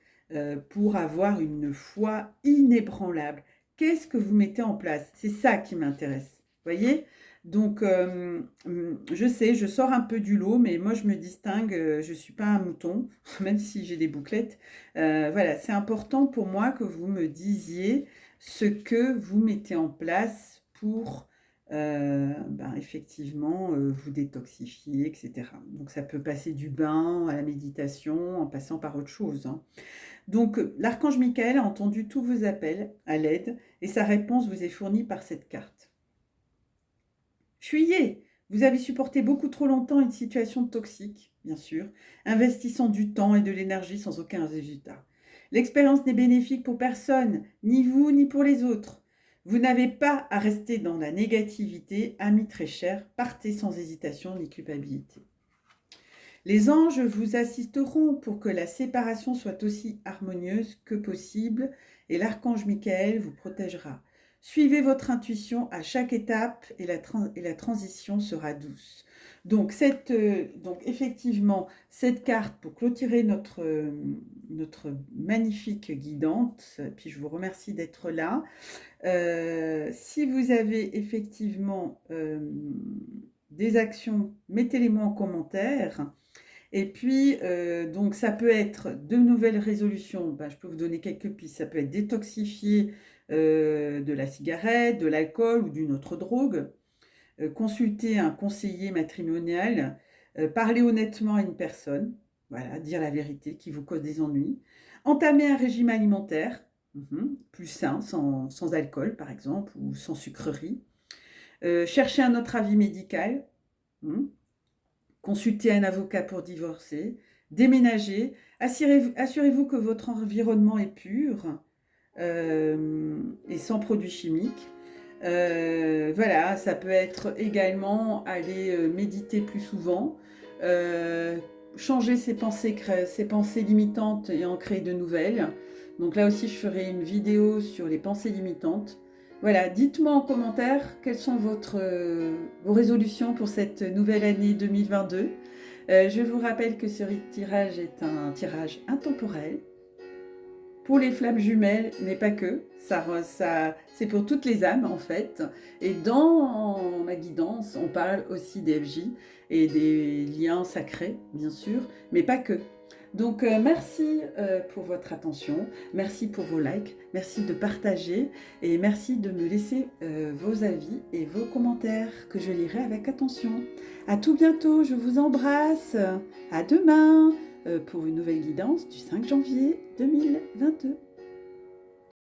pour avoir une foi inébranlable? Qu'est-ce que vous mettez en place? C'est ça qui m'intéresse. Voyez? Donc, je sais, je sors un peu du lot, mais moi, je me distingue, je ne suis pas un mouton, même si j'ai des bouclettes. Voilà, c'est important pour moi que vous me disiez ce que vous mettez en place pour effectivement vous détoxifier, etc. Donc ça peut passer du bain à la méditation en passant par autre chose. Hein. Donc l'archange Michael a entendu tous vos appels à l'aide et sa réponse vous est fournie par cette carte. Fuyez! Vous avez supporté beaucoup trop longtemps une situation toxique, bien sûr, investissant du temps et de l'énergie sans aucun résultat. L'expérience n'est bénéfique pour personne, ni vous, ni pour les autres. Vous n'avez pas à rester dans la négativité, amis très chers, partez sans hésitation ni culpabilité. Les anges vous assisteront pour que la séparation soit aussi harmonieuse que possible et l'archange Michael vous protégera. Suivez votre intuition à chaque étape et la transition sera douce. Donc, effectivement, cette carte pour clôturer notre magnifique guidante, puis je vous remercie d'être là. Si vous avez effectivement des actions, mettez-les-moi en commentaire. Et puis, donc ça peut être de nouvelles résolutions. Je peux vous donner quelques pistes. Ça peut être détoxifier de la cigarette, de l'alcool ou d'une autre drogue. Consulter un conseiller matrimonial. Parler honnêtement à une personne. Voilà, dire la vérité qui vous cause des ennuis. Entamer un régime alimentaire plus sain, sans alcool par exemple, ou sans sucrerie. Chercher un autre avis médical. Consulter un avocat pour divorcer, déménager, assurez-vous que votre environnement est pur et sans produits chimiques. Voilà, ça peut être également aller méditer plus souvent, changer ses pensées limitantes et en créer de nouvelles. Donc là aussi, je ferai une vidéo sur les pensées limitantes. Voilà, dites-moi en commentaire quelles sont vos résolutions pour cette nouvelle année 2022. Je vous rappelle que ce tirage est un tirage intemporel pour les flammes jumelles, mais pas que. C'est pour toutes les âmes en fait. Et dans ma guidance, on parle aussi des FJ et des liens sacrés, bien sûr, mais pas que. Donc merci pour votre attention, merci pour vos likes, merci de partager et merci de me laisser vos avis et vos commentaires que je lirai avec attention. À tout bientôt, je vous embrasse, à demain pour une nouvelle guidance du 5 janvier 2022.